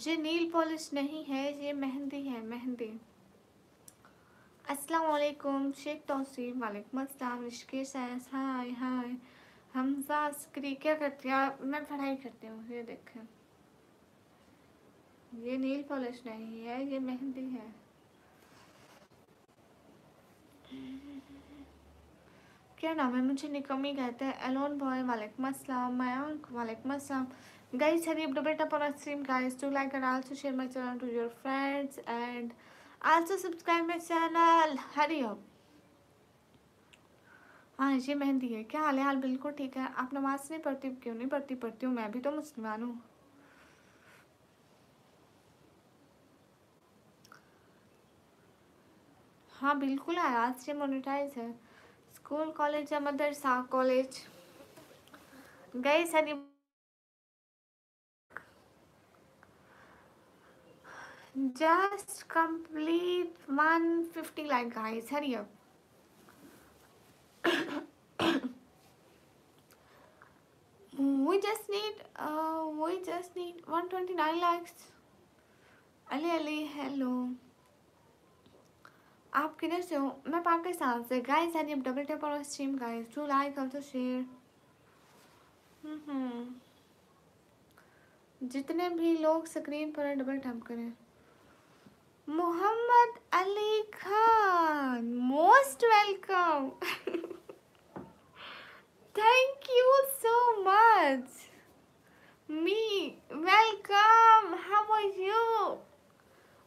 Speaker 1: ये नील पॉलिश नहीं है, ये मेहंदी है, मेहंदी। अस्सलाम वालेकुम शेख तौसीफ। वालेकुम अस्सलाम ऋषिकेश। हाय हाय। हमजा अस्करी क्या करती है? मैं पढ़ाई करती हूँ। ये देखें, ये नील पॉलिश नहीं है, ये मेहंदी है। क्या नाम है? मुझे निकमी कहते हैं। Alone boy. वालेकुम अस्सलाम। मयांक। वालेकुम अस्सलाम। Guys, hurry up, double tap on our stream, guys. Do like and also share my channel to your friends and also subscribe my channel. Hurry up. हाँ, ये मेहंदी है। क्या हाल है? हाल बिल्कुल ठीक है। आप नमाज नहीं पढ़ती? क्यों नहीं पढ़ती? पढ़ती हूँ, मैं भी तो मुसलमान हूँ। हाँ बिल्कुल है, आज से मोनेटाइज है। स्कूल, कॉलेज या मदरसा? College. Guys Hari just complete 150 like guys. Hurry up. we just need 129 likes. Ali Ali hello. आप किधर से हो? मैं पाकिस्तान से। Guys hurry up double tap और stream guys. Do like also share. जितने भी लोग स्क्रीन पर डबल टैप करें। Mohammad Ali Khan most welcome. Thank you so much. Me, welcome. How are you?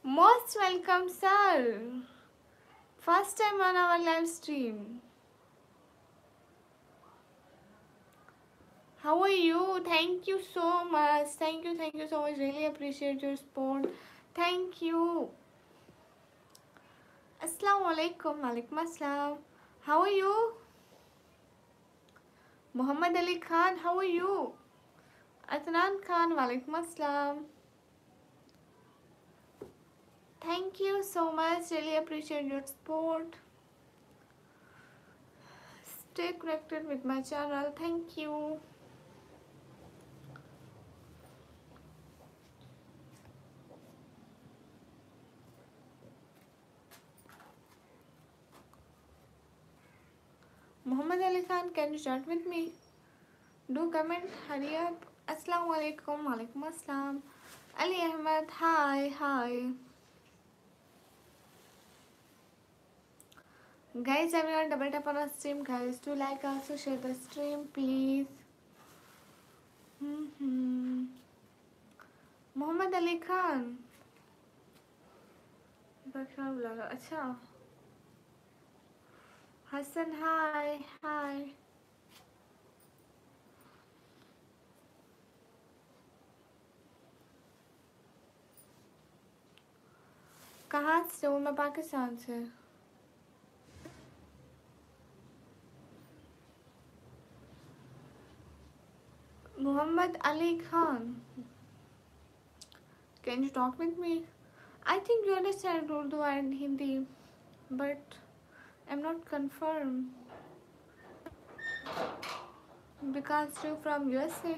Speaker 1: Most welcome, sir. First time on our live stream. How are you? Thank you so much. Thank you so much. Really appreciate your support. Thank you. Assalamu alaikum. Walaikum assalam. How are you? Muhammad Ali Khan, how are you? Adnan Khan, walaikum assalam. Thank you so much. Really appreciate your support. Stay connected with my channel. Thank you. Muhammad Ali Khan, can you chat with me? Do comment. Hurry up. Assalamu alaikum. Walaikum assalam. Ali Ahmed, hi, hi. Guys, everyone double tap on our stream, guys. Do like, also share the stream, please. Muhammad Ali Khan. अच्छा हसन, हाय हाय। कहाँ से हो? मैं पाकिस्तान से। Muhammad Ali Khan, can you talk with me? I think you understand Urdu and Hindi, but I'm not confirmed because you're from USA.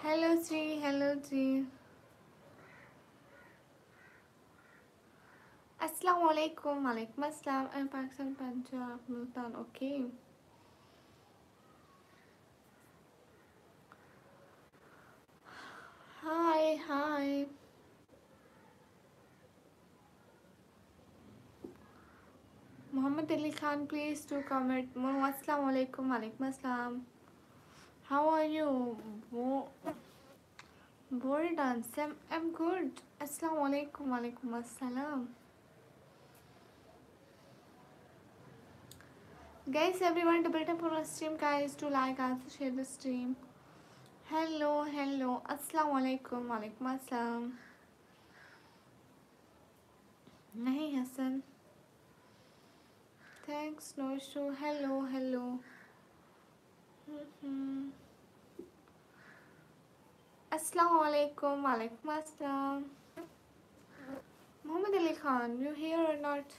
Speaker 1: Hello ji, hello जी। अस्सलाम वालेकुम। वालेकुम अस्सलाम। I'm Pakistan, Punjab, Multan. Okay. Hi, hi. Muhammad Ali Khan, please do comment. Assalamu alaikum. Walaikum assalam. How are you? Ball dance. I'm good. Assalamu alaikum. Walaikum assalam. Guys, everyone, double tap on our stream, guys, to like, also share the stream. Hello, hello. Assalamu alaikum. Walaikum assalam. नहीं Hasan. Thanks, no issue. Hello, hello. Assalamu alaikum. Walaikum assalam. Muhammad Ali Khan, you here or not?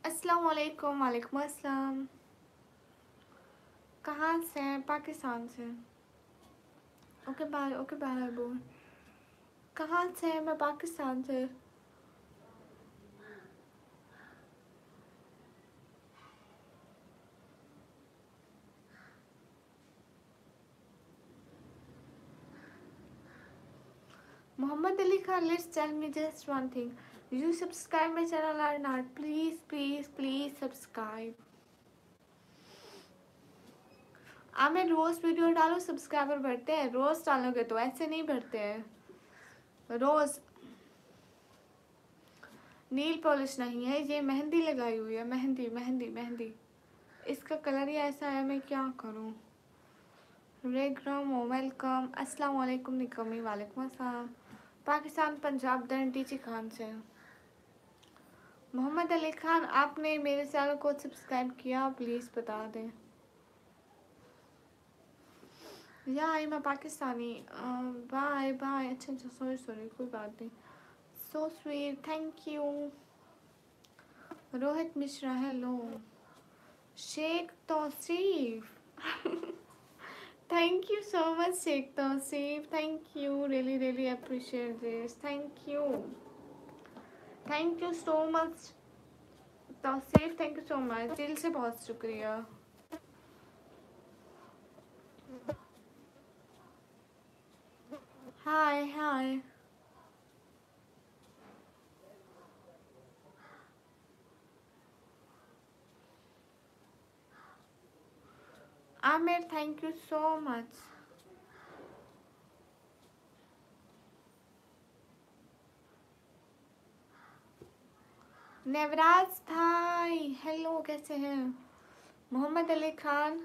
Speaker 1: Assalamu alaikum. Walaikum assalam. कहाँ से हैं? पाकिस्तान से. ओके बाय बोल. कहाँ से हैं? मैं पाकिस्तान से. Muhammad Ali Khan, let's tell me just one thing. You subscribe my channel or not? Please subscribe. आप मैं रोज वीडियो डालो, सब्सक्राइबर बढ़ते हैं. रोज डालोगे तो ऐसे नहीं बढ़ते हैं. रोज नील पॉलिश नहीं है, ये मेहंदी लगाई हुई है. मेहंदी. इसका कलर ही ऐसा है, मैं क्या करूं. रेग्राम वेलकम. अस्सलाम वालेकुम निकमी. वालेकुम अस्सलाम. पाकिस्तान पंजाब टीची खान से. मोहम्मद अली खान, आपने मेरे चैनल को सब्सक्राइब किया? प्लीज़ बता दें. या आई मैं पाकिस्तानी. बाय. अच्छा सॉरी कोई बात नहीं. So sweet, thank you. Rohit Mishra, hello. Sheikh Tauseef. Thank you so much, Sheikh Tausif. Thank you. Really appreciate this. Thank you so much, Tausif. Thank you so much. दिल से बहुत शुक्रिया. Hi. Amir, thank you so much. नेवराज भाई, हेलो, कैसे हैं? Mohammad Ali Khan,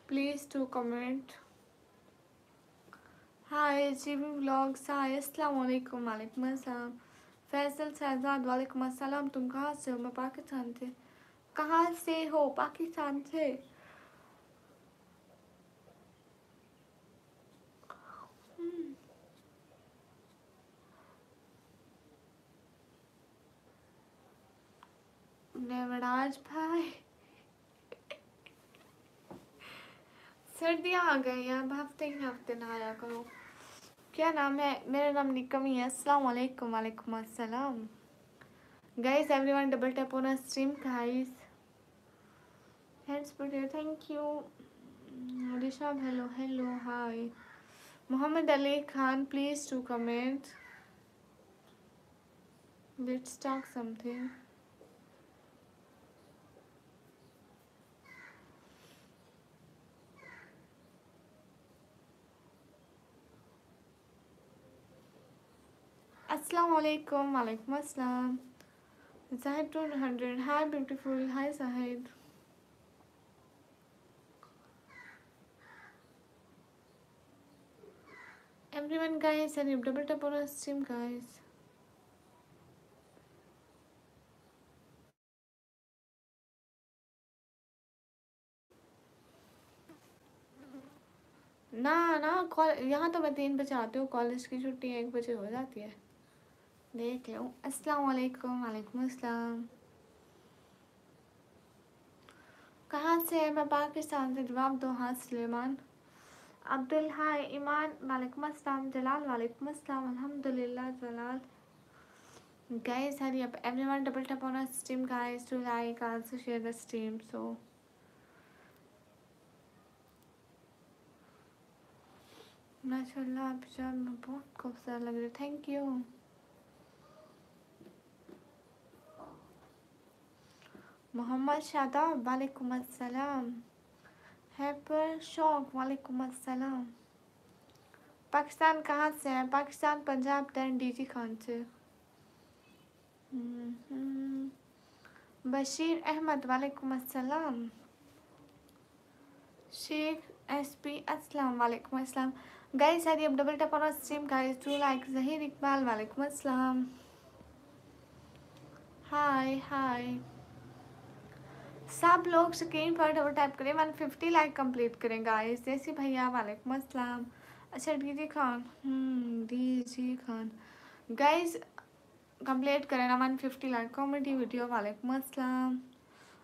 Speaker 1: please to comment. Hi GV vlogs. हाय, अस्सलाम वालेकुम. वालेकुम अस्सलाम. फैसल शहजाद, वालेकुम अस्सलाम. तुम कहाँ से हो? मैं पाकिस्तान से. कहाँ से हो? पाकिस्तान से. नेवराज भाई, सर्दियाँ आ गई हैं, अब हफ्ते नहाया करो. क्या नाम है? मेरा नाम निकमी है. अस्सलाम वालेकुम. वालेकुम अस्सलाम. Guys, everyone double tap on stream guys. Hands put here. Thank you. Rishabh, hello. Hi. Mohammad Ali Khan, please to comment. Let's talk something. अस्सलाम वालेकुम. वालेकुम अस्सलाम. Zahid 200. Hi beautiful. Hi Zahid. Everyone guys, and you double tap on our stream guys. ना यहाँ तो मैं 3 बजे आती हूँ. कॉलेज की छुट्टी 1 बजे हो जाती है. देख लो. अस्सलाम वालेकुम. वालेकुम अस्सलाम. कहाँ से है? मैं पाकिस्तान से. जवाब दो. हाँ सुलेमान. अब्दुल, हाय. ईमान, वालेकुम अस्सलाम. जलाल, वालेकुम अस्सलाम. अल्हम्दुलिल्लाह जलाल. Guys, hurry up. Everyone double tap on our stream guys to like, also share the stream. So माशाल्लाह, आप सब में बहुत खूबसूरत लग रहे. Thank you. मोहम्मद शादाब, वालेकुम अस्सलाम. हैपर शौक, वालेकुम अस्सलाम. पाकिस्तान कहाँ से है? पाकिस्तान पंजाब दैन डीजी खान से। बशीर अहमद वालेकुम अस्सलाम। शेख एसपी अस्सलाम वालेकुम अस्सलाम। गाइस यदि अब double tap on stream guys to like. Zaheer Iqbal वालेकुम अस्सलाम। हाय हाय सब लोग स्क्रीन पर डबल टैप करें। 150 लाइक कंप्लीट करें गाइस। जैसी भैया वालेकुम अस्सलाम। अच्छा DG Khan DG Khan guys complete करें ना 150 लाइक। कॉमेडी वीडियो वालेकुम अस्सलाम।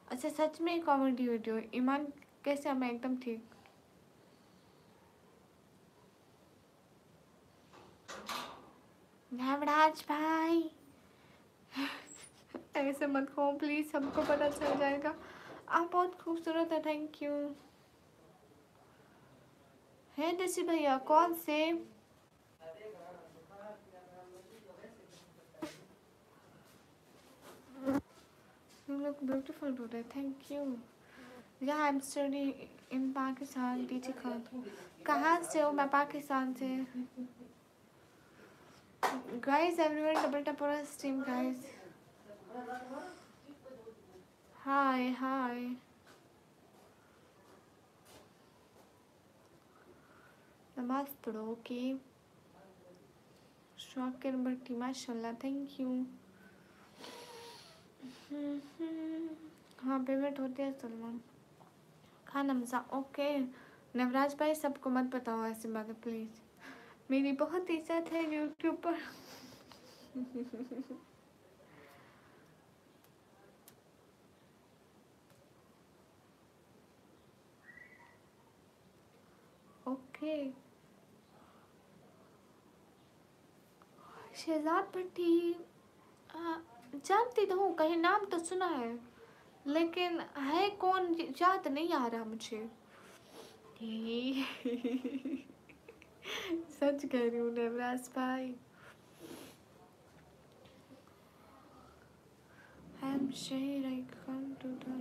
Speaker 1: अच्छा सच में कॉमेडी वीडियो। ईमान कैसे? मैं एकदम ठीक। नवराज भाई ऐसे मत कहो प्लीज, सबको पता चल जाएगा। आप बहुत खूबसूरत है। Thank you. है देसी भैया कौन से? You look beautiful today. Thank you. Yeah, I'm studying in Pakistan. DG Khan कहाँ से हो? मैं पाकिस्तान से। Guys, everyone double tap on our stream, guys. Hi, hi. नमाज पढ़ो ओके। शौकीर भट्टी माशाल्लाह थैंक यू। हाँ पेमेंट होती है सलमान खान हमजा ओके। नवराज भाई सबको मत बताओ ऐसी बात है प्लीज। मेरी बहुत इज्जत है यूट्यूब पर। ओके शहजाद भट्टी जानती तो हूँ, कहीं नाम तो सुना है लेकिन है कौन याद नहीं आ रहा मुझे। सच कह रही हूँ नवराज भाई। I'm sure I come to the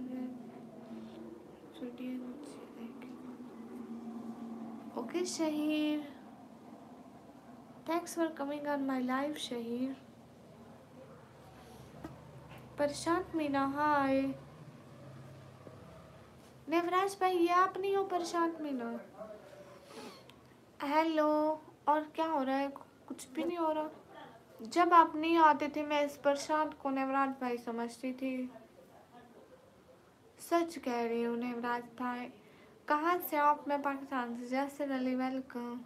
Speaker 1: okay Shahir, thanks for coming on my live Shahir। प्रशांत मीना हाय। नवराज भाई ये आप नहीं हो प्रशांत मीना? हेलो। और क्या हो रहा है? कुछ भी नहीं हो रहा। जब आप नहीं आते थे मैं इस प्रशांत को नवराज भाई समझती थी। सच कह रही हूँ नवराज भाई। कहाँ से आप? मैं पाकिस्तान से। जैसे रली वेलकम।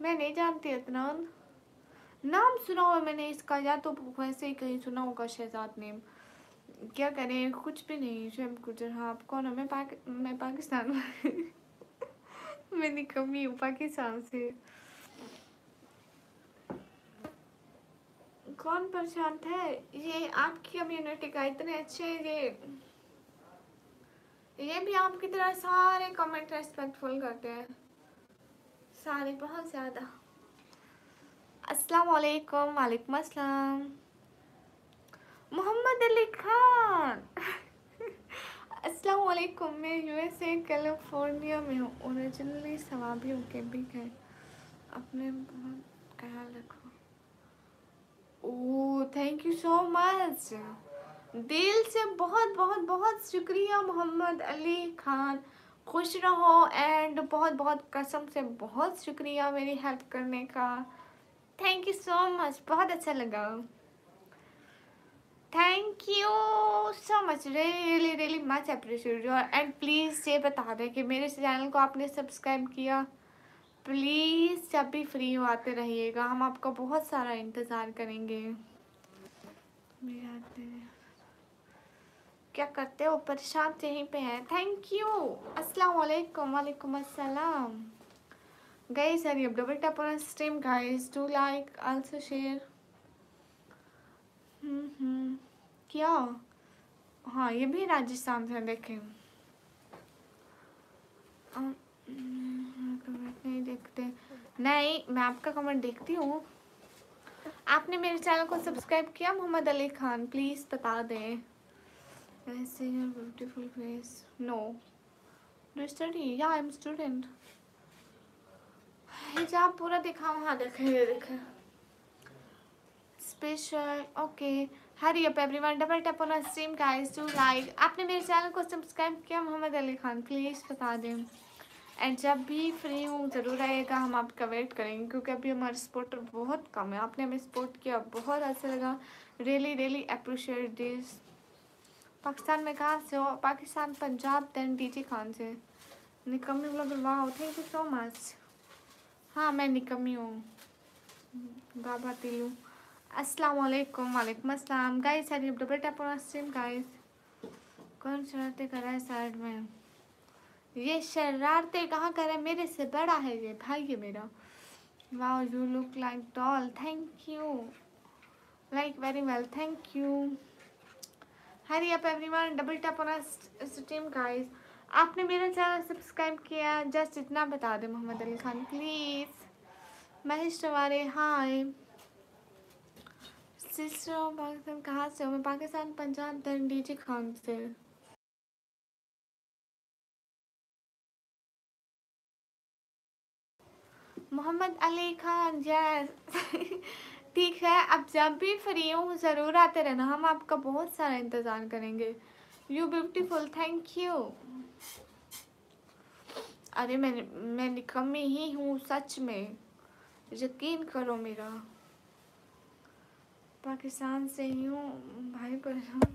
Speaker 1: मैं नहीं जानती इतना नाम सुना हुआ मैंने इसका, या तो वैसे ही कहीं सुना होगा शहजाद नेम। क्या करें कुछ भी नहीं। शब गुजर हाँ आप कौन हो? मैं पाकिस्तान मैं निकम्मी हूँ पाकिस्तान से। कौन प्रशांत है? ये आपकी कम्युनिटी का इतने अच्छे ये भी आपकी तरह सारे कमेंट रेस्पेक्टफुल करते हैं सारे बहुत ज़्यादा। अस्सलाम वालेकुम। वालेकुम अस्सलाम। मोहम्मद अली खान अस्सलाम वालेकुम। मैं यूएसए कैलिफोर्निया में हूँ। ओरिजिनली सवाबी हूँ के भी है। अपने बहुत ख्याल रखो। Oh thank you so much. दिल से बहुत बहुत बहुत शुक्रिया मोहम्मद अली खान। खुश रहो एंड बहुत बहुत कसम से बहुत शुक्रिया मेरी हेल्प करने का। Thank you so much. बहुत अच्छा लगा। Thank you so much. Really really much appreciate your and please ये बता दें कि मेरे चैनल को आपने सब्सक्राइब किया। प्लीज़ जब भी फ्री हो आते रहिएगा। हम आपका बहुत सारा इंतज़ार करेंगे। क्या करते हो? प्रशांत यहीं पे है। Thank you. अस्सलाम वालेकुम। वालेकुम अस्सलाम। गाइस सर अब double tap on stream guys to like also share. क्या? हाँ ये भी राजस्थान से। देखें कमेंट नहीं देखते। नहीं मैं आपका कमेंट देखती हूँ। आपने मेरे चैनल को सब्सक्राइब किया मोहम्मद अली खान? प्लीज़ बता दें। ऐसे beautiful face. No do study? या आई एम स्टूडेंट। हिजाब पूरा दिखाओ। हाँ देखे, ये देखे special. Okay, hurry up everyone, double tap on stream guys to like. आपने मेरे चैनल को सब्सक्राइब किया मोहम्मद अली खान, प्लीज़ बता दें। एंड जब भी फ्री हूँ ज़रूर आइएगा, हम आपका वेट करेंगे क्योंकि अभी हमारे सपोर्टर बहुत कम है। आपने हमें सपोर्ट किया, बहुत अच्छा लगा। Really really appreciate this. Pakistan में कहाँ से हो? पाकिस्तान पंजाब, देन डीजी खान से। निकम्मी ब्लॉगर, वाह थैंक यू सो मच। हाँ मैं निकम्मी हूँ, बाबा तिलू। अस्सलाम वालेकुम। वालेकुम अस्सलाम guys. Hari double tap on stream guys. कौन शरारतें कर रहा है साइड में? ये शरारतें कहाँ कर रहा है? मेरे से बड़ा है ये भाई, ये मेरा। Wow you look like doll, thank you, like very well, thank you. Hurry up everyone, double tap on stream guys. आपने मेरा चैनल सब्सक्राइब किया, जस्ट इतना बता दे Mohammad Ali Khan please. Mahesh Tiwari hi. Sister Pakistan कहाँ से हो? मैं पाकिस्तान पंजाब, देन डीजी खान से। मोहम्मद अली खान, यस ठीक है, अब जब भी फ्री हूँ ज़रूर आते रहना, हम आपका बहुत सारा इंतज़ार करेंगे। You beautiful, thank you. अरे मैं निकम्मी ही हूँ सच में, यकीन करो मेरा। पाकिस्तान से ही हूँ भाई, परेशान।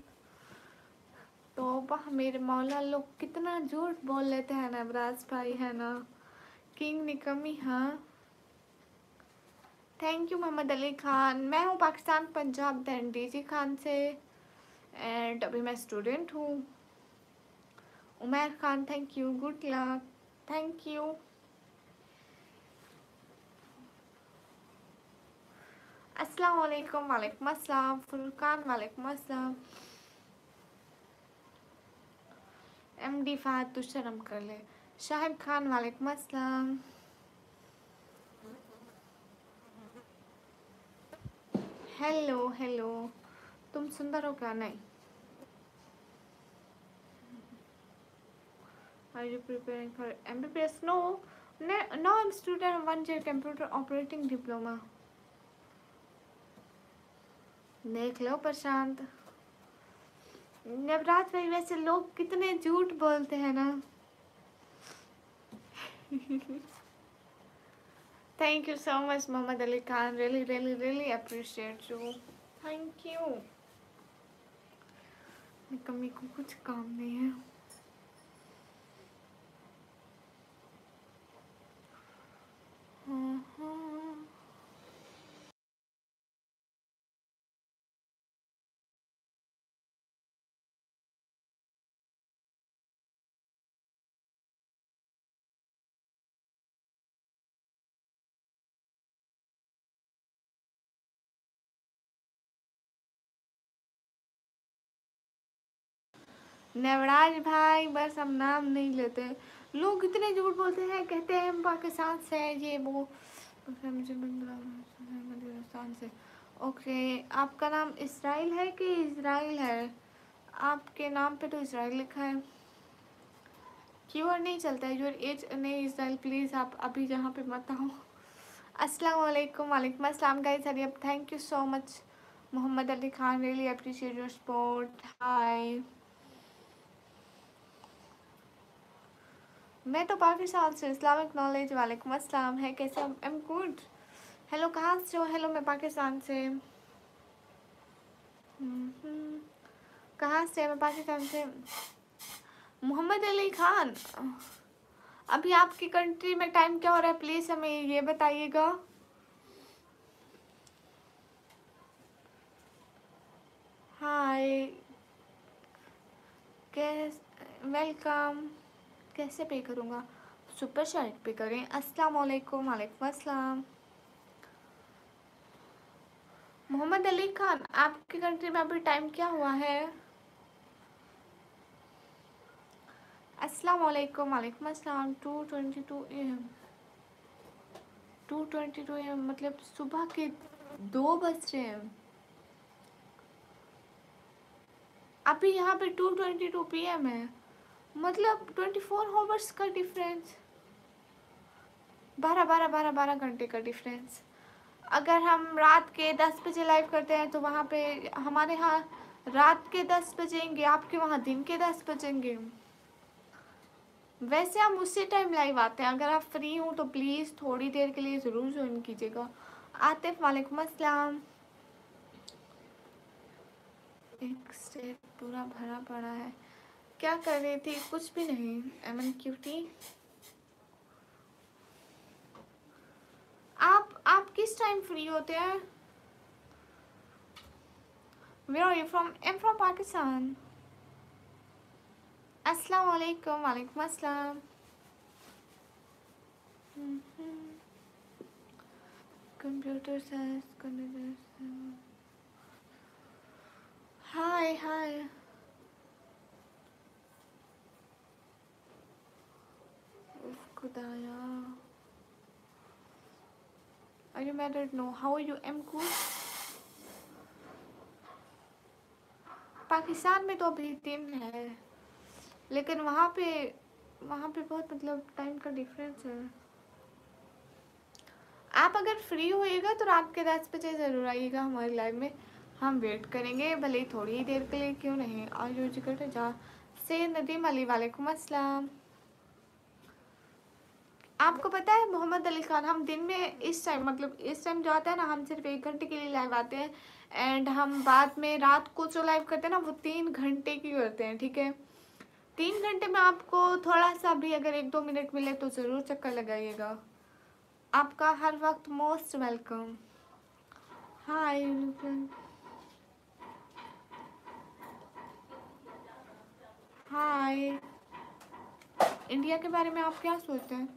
Speaker 1: तौबा मेरे मौला, लोग कितना झूठ बोल लेते हैं ना ब्राज भाई, है ना। किंग निकम्मी, हाँ थैंक यू मोहम्मद अली खान। मैं हूँ पाकिस्तान पंजाब, देन डीजी खान से। एंड अभी मैं स्टूडेंट हूँ। Umair Khan thank you, good luck, thank you. अस्सलाम वालेकुम। वालेकुम अस्सलाम। फुरकान वालेकुम अस्सलाम। एमडी फात तो शर्म कर ले। शाहिद खान वालेकुम अस्सलाम। हेलो हेलो, तुम सुंदर हो क्या? नहीं। Are you preparing for MBBS? No, no, I'm student of 1 year computer operating diploma. देख लो प्रशांत। नवराज भाई, वैसे लोग कितने झूठ बोलते हैं ना। Thank you so much Mohammad Ali Khan, really really really appreciate you, thank you. कमी को कुछ काम नहीं है। नवराज भाई बस हम नाम नहीं लेते, लोग इतने झूठ बोलते हैं, कहते हैं हम पाकिस्तान से हैं, ये वो। मुझे पाकिस्तान से। ओके, आपका नाम इसराइल है कि इज़राइल है? आपके नाम पे तो इसराइल लिखा है। कीवर्ड नहीं चलता है, योर एज नहीं इसराइल, प्लीज़ आप अभी जहाँ पे मत आओ। अस्सलाम वालेकुम। वालेकुम अस्सलाम guys. Hurry up, thank you so much Mohammad Ali Khan, really appreciate your support. Hi, मैं तो पाकिस्तान से, इस्लामिक नॉलेज। वालेकुम अस्सलाम, है कैसे? आई एम गुड। हेलो, कहाँ से हो? हेलो, मैं पाकिस्तान से। कहाँ से? मैं पाकिस्तान से। मोहम्मद अली खान, अभी आपकी कंट्री में टाइम क्या हो रहा है, प्लीज़ हमें ये बताइएगा। हाय, कैस वेलकम। कैसे पे करूँगा? सुपर चैट पे करें। अस्सलाम वालेकुम। वालेकुम अस्सलाम। मोहम्मद अली खान, आपकी कंट्री में अभी टाइम क्या हुआ है? अस्सलाम वालेकुम। वालेकुम अस्सलाम। 2:22 AM। 2:22 AM मतलब सुबह के 2 बज रहे हैं। अभी यहाँ पे 2:22 PM है, मतलब 24 आवर्स का डिफरेंस। 12 घंटे का डिफरेंस। अगर हम रात के 10 बजे लाइव करते हैं तो वहाँ पे हमारे यहाँ रात के 10 बजेंगे, आपके वहाँ दिन के 10 बजेंगे। वैसे हम उसी टाइम लाइव आते हैं। अगर आप फ्री हो तो प्लीज़ थोड़ी देर के लिए ज़रूर ज्वाइन कीजिएगा। आतिफ वालेकुम अस्सलाम। एक स्टेट पूरा भरा पड़ा है। क्या कर रही थी? कुछ भी नहीं। एमन क्यूटी। आप किस टाइम फ्री होते हैं? Where are you from? I'm from Pakistan. अस्सलाम वालेकुम। वालेकुम अस्सलाम। Computer science. Hi hi. खुदाया। Are you married? No. How are you? I'm good. Pakistan में तो अभी दिन है, लेकिन वहाँ पे बहुत मतलब टाइम का डिफरेंस है। आप अगर फ्री होइएगा तो रात के 10 बजे ज़रूर आइएगा हमारे लाइव में। हम वेट करेंगे, भले ही थोड़ी देर के लिए क्यों नहीं। और यूज करते जा से नदीम अली वालेकुम अस्सलाम। आपको पता है मोहम्मद अली खान, हम दिन में इस टाइम मतलब इस टाइम जो आता है ना, हम सिर्फ 1 घंटे के लिए लाइव आते हैं। एंड हम बाद में रात को जो लाइव करते हैं ना वो 3 घंटे की करते हैं, ठीक है। 3 घंटे में आपको थोड़ा सा भी अगर 1-2 मिनट मिले तो ज़रूर चक्कर लगाइएगा। आपका हर वक्त मोस्ट वेलकम। हाय। हाय। इंडिया के बारे में आप क्या सोचते हैं?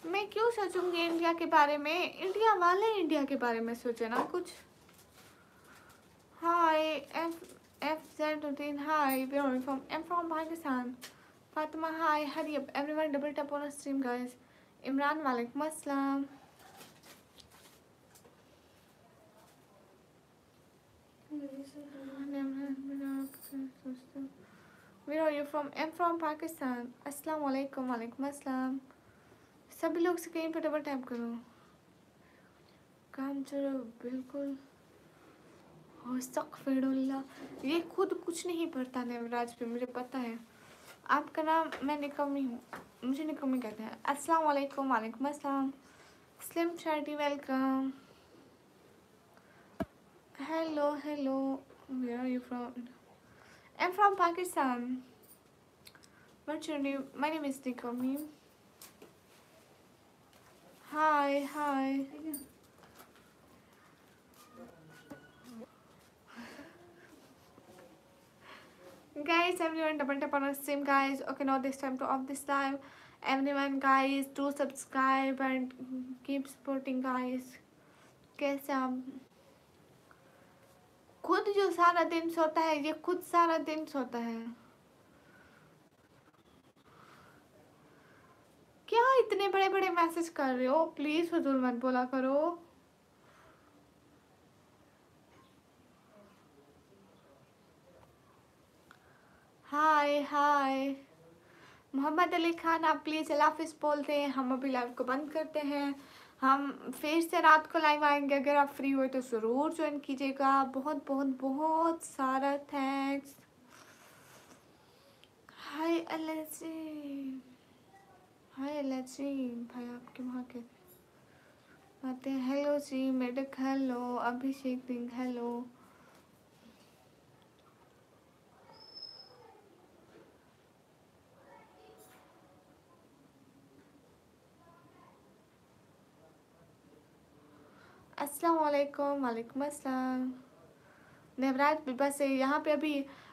Speaker 1: मैं क्यों सोचूंगी इंडिया के बारे में? इंडिया वाले इंडिया के बारे में सोचे ना कुछ। Hi FZ13। Hi where are you from? I am from Pakistan. Fatima hi. Hurry up everyone, double tap on stream guys. Imran वालेकुम अस्सलाम। Where are you from? I'm from Pakistan. अस्सलाम वालेकुम। वालेकुम अस्सलाम। सभी लोग स्क्रीन पर डबल टैप करो। काम चलो बिल्कुल। अस्तगफिरुल्लाह। ये खुद कुछ नहीं पढ़ता नेवराज पे, मुझे पता है। आपका नाम, मैं निकम्मी हूँ, मुझे निकम्मी कहते हैं। अस्सलाम वालेकुम। वालेकुम अस्सलाम। Slim charity welcome. Hello hello. Where are you from? I am from Pakistan. What's your name? My name is Nikammi. Hi hi. Guys, everyone double tap on the stream guys. Okay, now this time to off this live. Everyone guys, do subscribe and keep supporting guys. कैसे आप खुद जो सारा दिन सोता है, ये खुद सारा दिन सोता है। क्या इतने बड़े बड़े मैसेज कर रहे हो? प्लीज फजूल मत बोला करो। हाय हाय। मोहम्मद अली खान, आप प्लीज़ अल्लाह हाफिज़ बोलते हैं। हम अभी लाइव को बंद करते हैं। हम फिर से रात को लाइव आएंगे। अगर आप फ्री हुए तो ज़रूर ज्वाइन कीजिएगा। बहुत बहुत बहुत सारा थैंक्स। हाय एलर्जी। हाय एलर्जी भाई, आपके वहाँ के आते हैं। हेलो जी मेडक, हेलो अभिषेक सिंह, हेलो। अस्सलाम वालेकुम। वालेकुम अस्सलाम। नेवराज बिबा से यहाँ पे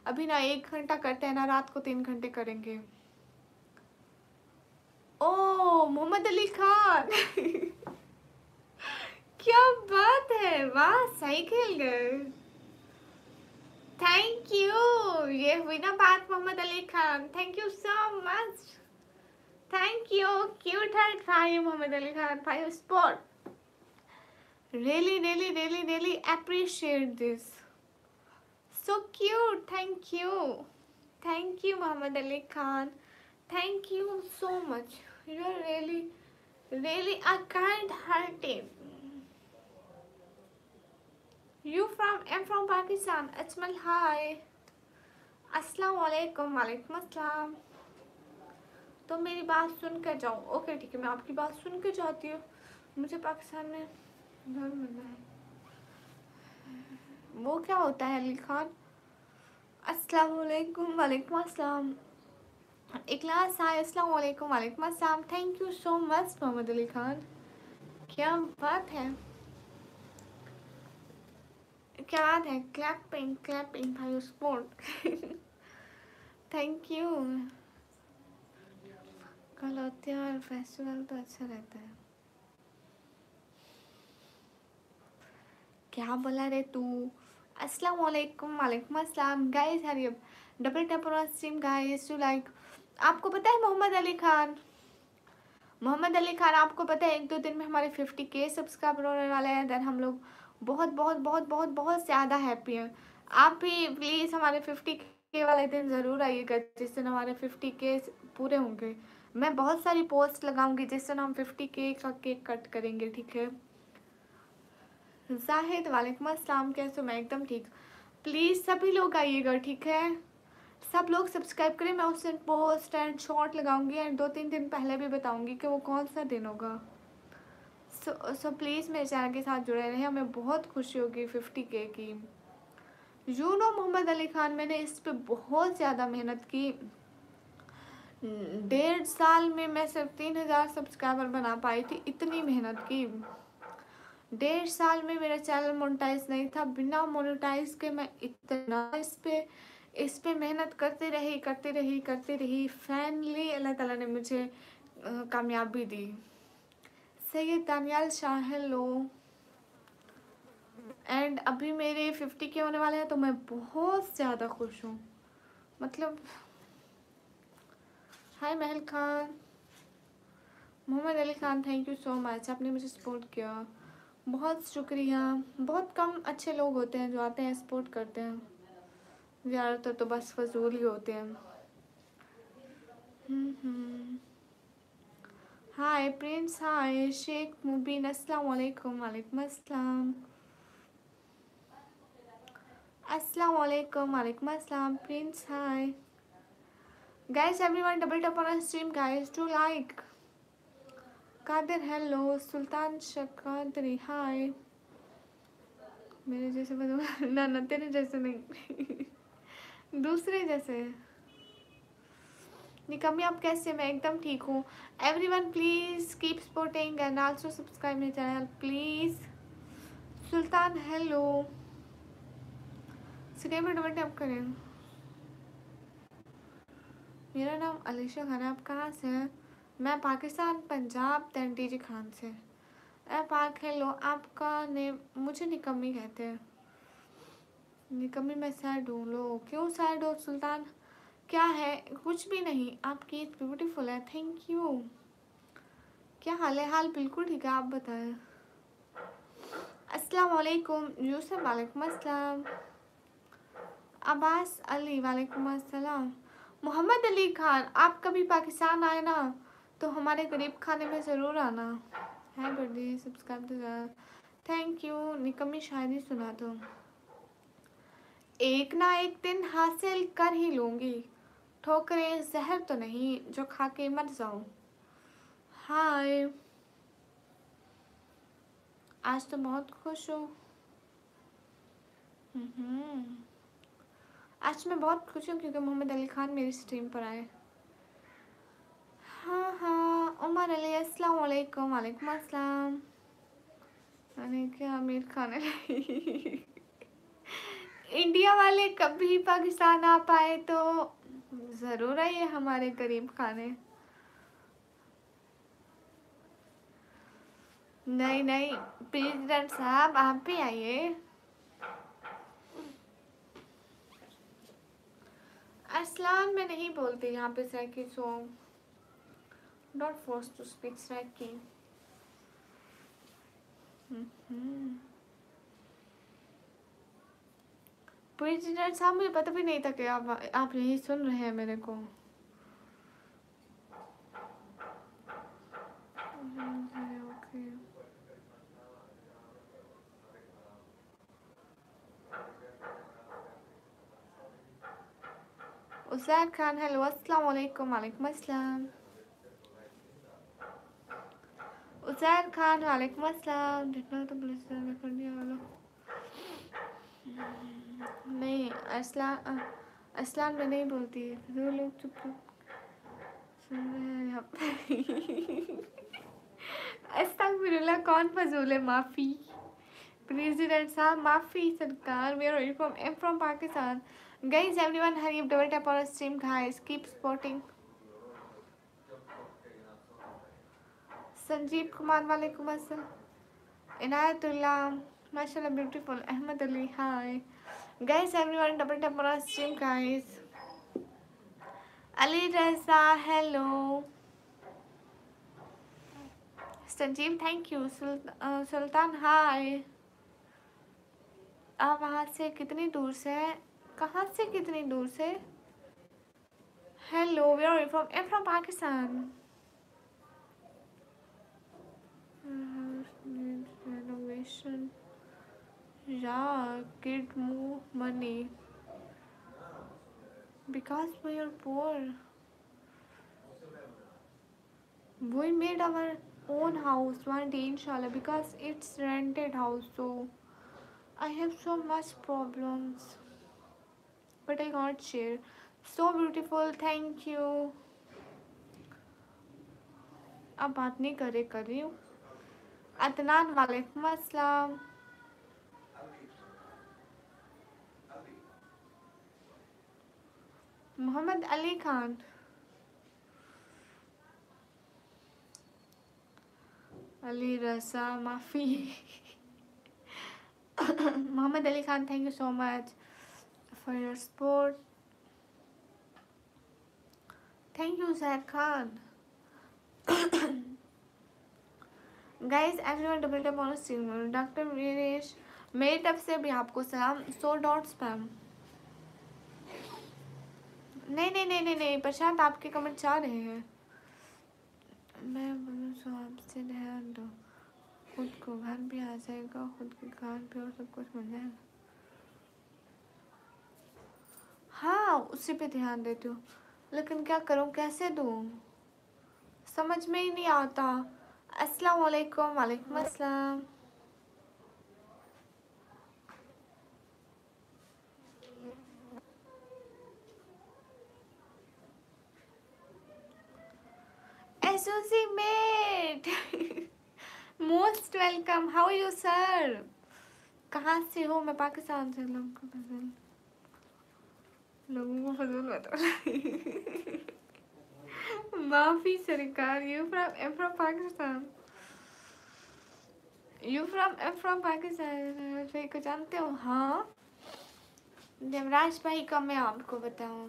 Speaker 1: अभी ना 1 घंटा करते हैं ना, रात को 3 घंटे करेंगे। ओ मोहम्मद अली खान क्या बात है, वाह सही खेल गए। Thank you. ये हुई ना बात Mohammad Ali Khan, thank you so much. Thank you. Cute heart भाई Mohammad Ali Khan, 5 spot. really really really really appreciate this, so cute. Thank you Muhammad Ali Khan, thank you so much. You are really Really, I can't hurt it. I'm from Pakistan. Ajmal, hi. अस्सलाम वालेकुम। वालेकुम अस्सलाम। तो मेरी बात सुन कर जाओ। ओके ठीक है, मैं आपकी बात सुन कर जाती हूँ। मुझे पाकिस्तान में घर मिलना है। वो क्या होता है अली खान? अस्सलाम वालेकुम। वालेकुम अस्सलाम। इखलास हाय। अस्सलाम वालेकुम। वालेकुम अस्सलाम। Thank you so much Mohammad Ali Khan. क्या बात है, क्या बात है। क्लैपिंग क्लैपिंग भाई स्पोर्ट। Thank you. कल त्योहार फेस्टिवल तो अच्छा रहता है। क्या बोला रे तू? अस्सलाम वालेकुम। वालेकुम अस्सलाम। Guys hurry up double tap on stream guys to like. आपको पता है मोहम्मद अली खान, आपको पता है 1-2 दिन में हमारे 50K सब्सक्राइबर होने वाले हैं। देन हम लोग बहुत बहुत बहुत बहुत बहुत ज़्यादा हैप्पी हैं। आप भी प्लीज़ हमारे 50K वाले दिन ज़रूर आइएगा, जिस दिन हमारे 50K पूरे होंगे। मैं बहुत सारी पोस्ट लगाऊंगी जिस दिन हम 50K का केक कट करेंगे, ठीक है। जाहिद वालेकुम अस्सलाम। कैसे हो? मैं एकदम ठीक। प्लीज़ सभी लोग आइएगा, ठीक है। सब लोग सब्सक्राइब करें। मैं उस दिन पोस्ट एंड शॉर्ट लगाऊंगी एंड 2-3 दिन पहले भी बताऊंगी कि वो कौन सा दिन होगा। सो प्लीज़ मेरे चैनल के साथ जुड़े रहें। हमें बहुत खुशी होगी 50K की। यू नो मोहम्मद अली खान, मैंने इस पे बहुत ज़्यादा मेहनत की। 1.5 साल में मैं सिर्फ 3000 सब्सक्राइबर बना पाई थी। इतनी मेहनत की। 1.5 साल में मेरा चैनल मोनेटाइज नहीं था। बिना मोनेटाइज के मैं इतना इस पे मेहनत करती रही। फाइनली अल्लाह ताला ने मुझे कामयाबी दी। सैयद दानियाल शाह हेलो। एंड अभी मेरे 50K होने वाले हैं तो मैं बहुत ज़्यादा खुश हूँ। मतलब hi Mahal Khan. Mohammad Ali Khan thank you so much, आपने मुझे सपोर्ट किया, बहुत शुक्रिया। बहुत कम अच्छे लोग होते हैं जो आते हैं सपोर्ट करते हैं, ज़्यादातर तो बस फजूल ही होते हैं। Hi prince, hi Sheikh Mubeen. अस्सलाम वालेकुम। वालेकुम अस्सलाम। अस्सलाम वालेकुम। वालेकुम अस्सलाम। Prince hi. Guys everyone double tap on stream guys to like. Qadir hello. Sultan Shakadri hi. मेरे जैसे बदो ना ना, तेरे जैसे नहीं। दूसरे जैसे। निकम्मी आप कैसे? मैं एकदम ठीक हूँ। Everyone please keep supporting and also subscribe my channel please. Sultan hello. Screen पर डबल टैप करें। मेरा नाम अलीशा खान है। आप कहाँ से हैं? मैं पाकिस्तान पंजाब टीजी खान से। पाक हेलो। आपका नेम मुझे निकम्मी कहते हैं। निकम्मी मैं सैड हूँ। लो क्यों सैड हो सुल्तान? क्या है? कुछ भी नहीं, आपकी ईद ब्यूटीफुल है। Thank you. क्या हाल है? हाल बिल्कुल ठीक है, आप बताएं। अस्सलाम वालेकुम यूसुफ। वालेकुम अस्सलाम। अब्बास अली वालेकुम अस्सलाम। मोहम्मद अली खान, आप कभी पाकिस्तान आए ना तो हमारे गरीब खाने में ज़रूर आना है। बर्थडे सब्सक्राइब तो थैंक यू। निकम्मी शायरी सुना दो। एक ना एक दिन हासिल कर ही लूँगी, ठोकरें जहर तो नहीं जो खा के मर जाऊँ। हाय, आज तो बहुत खुश हूँ। आज मैं बहुत खुश हूँ क्योंकि मोहम्मद अली खान मेरी स्ट्रीम पर आए। हाँ हाँ उमर अली अस्सलाम वालेकुम। वालेकुम अस्सलाम। मैंने क्या आमिर खान है। इंडिया वाले कभी पाकिस्तान आ पाए तो ज़रूर आइए हमारे गरीब खाने। नहीं नहीं प्रेसिडेंट साहब आप भी आइए। असलान में नहीं बोलते यहाँ पे सैकी song. Don't force to speak सैकी। प्रेसिडेंट साहब मुझे पता भी नहीं था कि आप यही सुन रहे हैं मेरे को। उज़ैर खान हेलो अस्सलाम वालेकुम। वालेकुम अस्सलाम। उज़ैर खान वालेकुम अस्सलाम। जितना तो पुलिस में कर दिया वालों नहीं असलान में नहीं बोलती है जो लोग चुप सुन रहे हैं यहाँ पे। अस्तगफिरुल्लाह कौन फजूल है माफ़ी प्रेसिडेंट साहब माफ़ी सरकार where are you from I am from Pakistan guys everyone hurry up double tap on stream guys keep supporting Sanjeev Kumar वालेकुम अस्सलाम इनायतुल्लाह माशाल्लाह beautiful Ahmad Ali hi guys everyone double tap on stream guys Ali Raza hello Sanjeev thank you Sultan hi आप वहाँ से कितनी दूर से हैं कहाँ से कितनी दूर से hello where are you from I am from Pakistan renovation yeah kid move money because we are poor we made our own house one day inshallah because it's rented house so I have so much problems but I can't share so beautiful thank you अब बात नहीं कर रही हूँ अदनान वालेकुम अस्सलाम मोहम्मद अली खान अली रज़ा माफ़ी Mohammad Ali Khan thank you so much for your support thank you Zair Khan guys everyone double tap on stream doctor Viresh मेरी तरफ से भी आपको सलाम 100 डॉट स्पैम नहीं प्रशांत आपके कमेंट चाह रहे हैं मैं बोलूँ सो आपसे ध्यान दो खुद को घर भी आ जाएगा खुद की कार भी और सब कुछ मिल जाएगा हाँ उसी पे ध्यान देती हूँ लेकिन क्या करूँ कैसे दूँ समझ में ही नहीं आता अस्सलाम वालेकुम वालेकुम अस्सलाम associate most welcome how are you sir कहाँ से हो मैं पाकिस्तान से लोगों को फजूल बता माफी सरकार you from Pakistan you from Pakistan फिर को जानते हो हाँ देवराज भाई का मैं आपको बताऊँ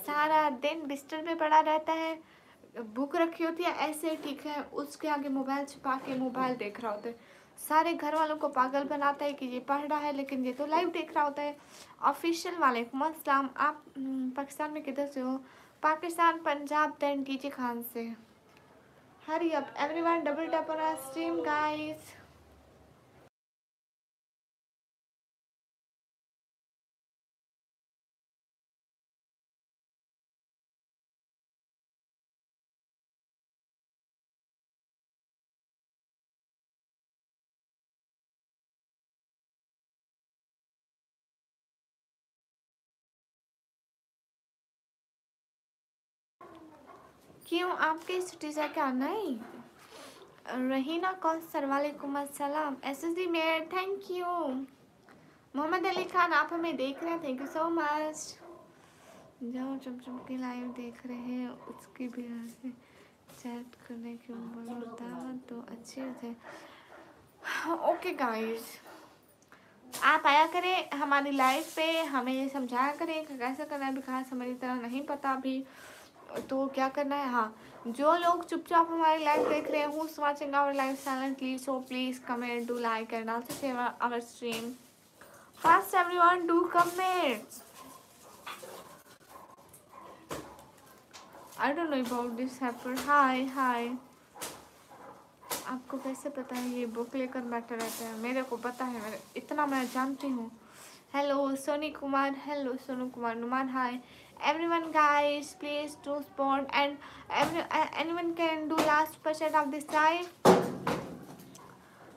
Speaker 1: सारा दिन बिस्तर पे पड़ा रहता है बुक रखी होती है ऐसे ठीक है उसके आगे मोबाइल छुपा के मोबाइल देख रहा होता है सारे घर वालों को पागल बनाता है कि ये पढ़ रहा है लेकिन ये तो लाइव देख रहा होता है ऑफिशियल वालेकुम अस्सलाम आप पाकिस्तान में किधर से हो पाकिस्तान पंजाब देन डीजे खान से hurry up everyone double tap on our stream guys क्यों आपके सिटी से क्या नहीं रहीना कौसर वालेकुम अस्सलाम SSD mayor thank you Mohammad Ali Khan आप हमें देख रहे हैं थैंक यू सो मच जो चुम के लाइव देख रहे हैं उसकी भी से चैट करने की दावत तो अच्छे थे ओके गाइस आप आया करें हमारी लाइव पे हमें समझाया करें कि कैसे करना है बिकॉज हमारी तरह नहीं पता अभी तो क्या करना है हाँ जो लोग चुपचाप हमारी लाइव देख रहे हैं who's watching our live silently so please comment do like and also share our stream fast everyone do comment I don't know about this happen hi आपको कैसे पता है ये बुक लेकर बैठा रहता है मेरे को पता है इतना मैं जानती हूँ Hello Sony Kumar, hello Sonu Kumar Numan, hi everyone guys, please do support and anyone can do last super chat of this live.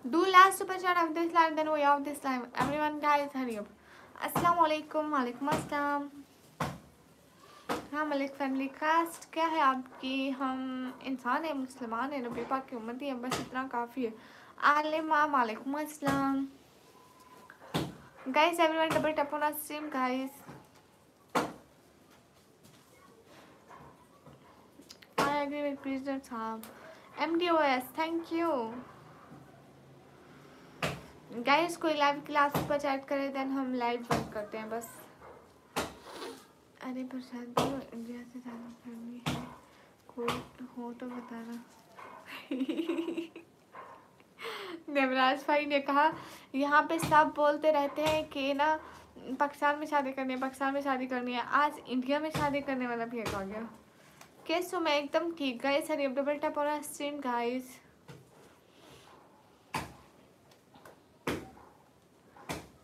Speaker 1: Do last super chat of this live, then we off this live. Everyone guys, hurry up. अस्सलाम वालेकुम, वालेकुम अस्सलाम. हाँ मलिक फैमिली कास्ट क्या है आपकी? हम इंसान है, मुसलमान है, नबी पाक की उम्मती है, बस इतना काफ़ी है. आलिमा वालेकुम अस्सलाम. Guys, everyone double tap on our stream, guys. I agree with President Saab. MDOS, thank you. Guys, कोई लाइव क्लास पर चैट करे देन हम लाइव बंद करते हैं बस. अरे प्रसाद जी इंडिया से ज़्यादा फैमिली है, कोई हो तो बताना. देवराज भाई ने कहा यहाँ पे सब बोलते रहते हैं कि ना पाकिस्तान में शादी करनी है, पाकिस्तान में शादी करनी है. आज इंडिया में शादी करने वाला भी एक आ गया. कैसे हो? मैं एकदम ठीक. Guys Hari double tap on stream guys.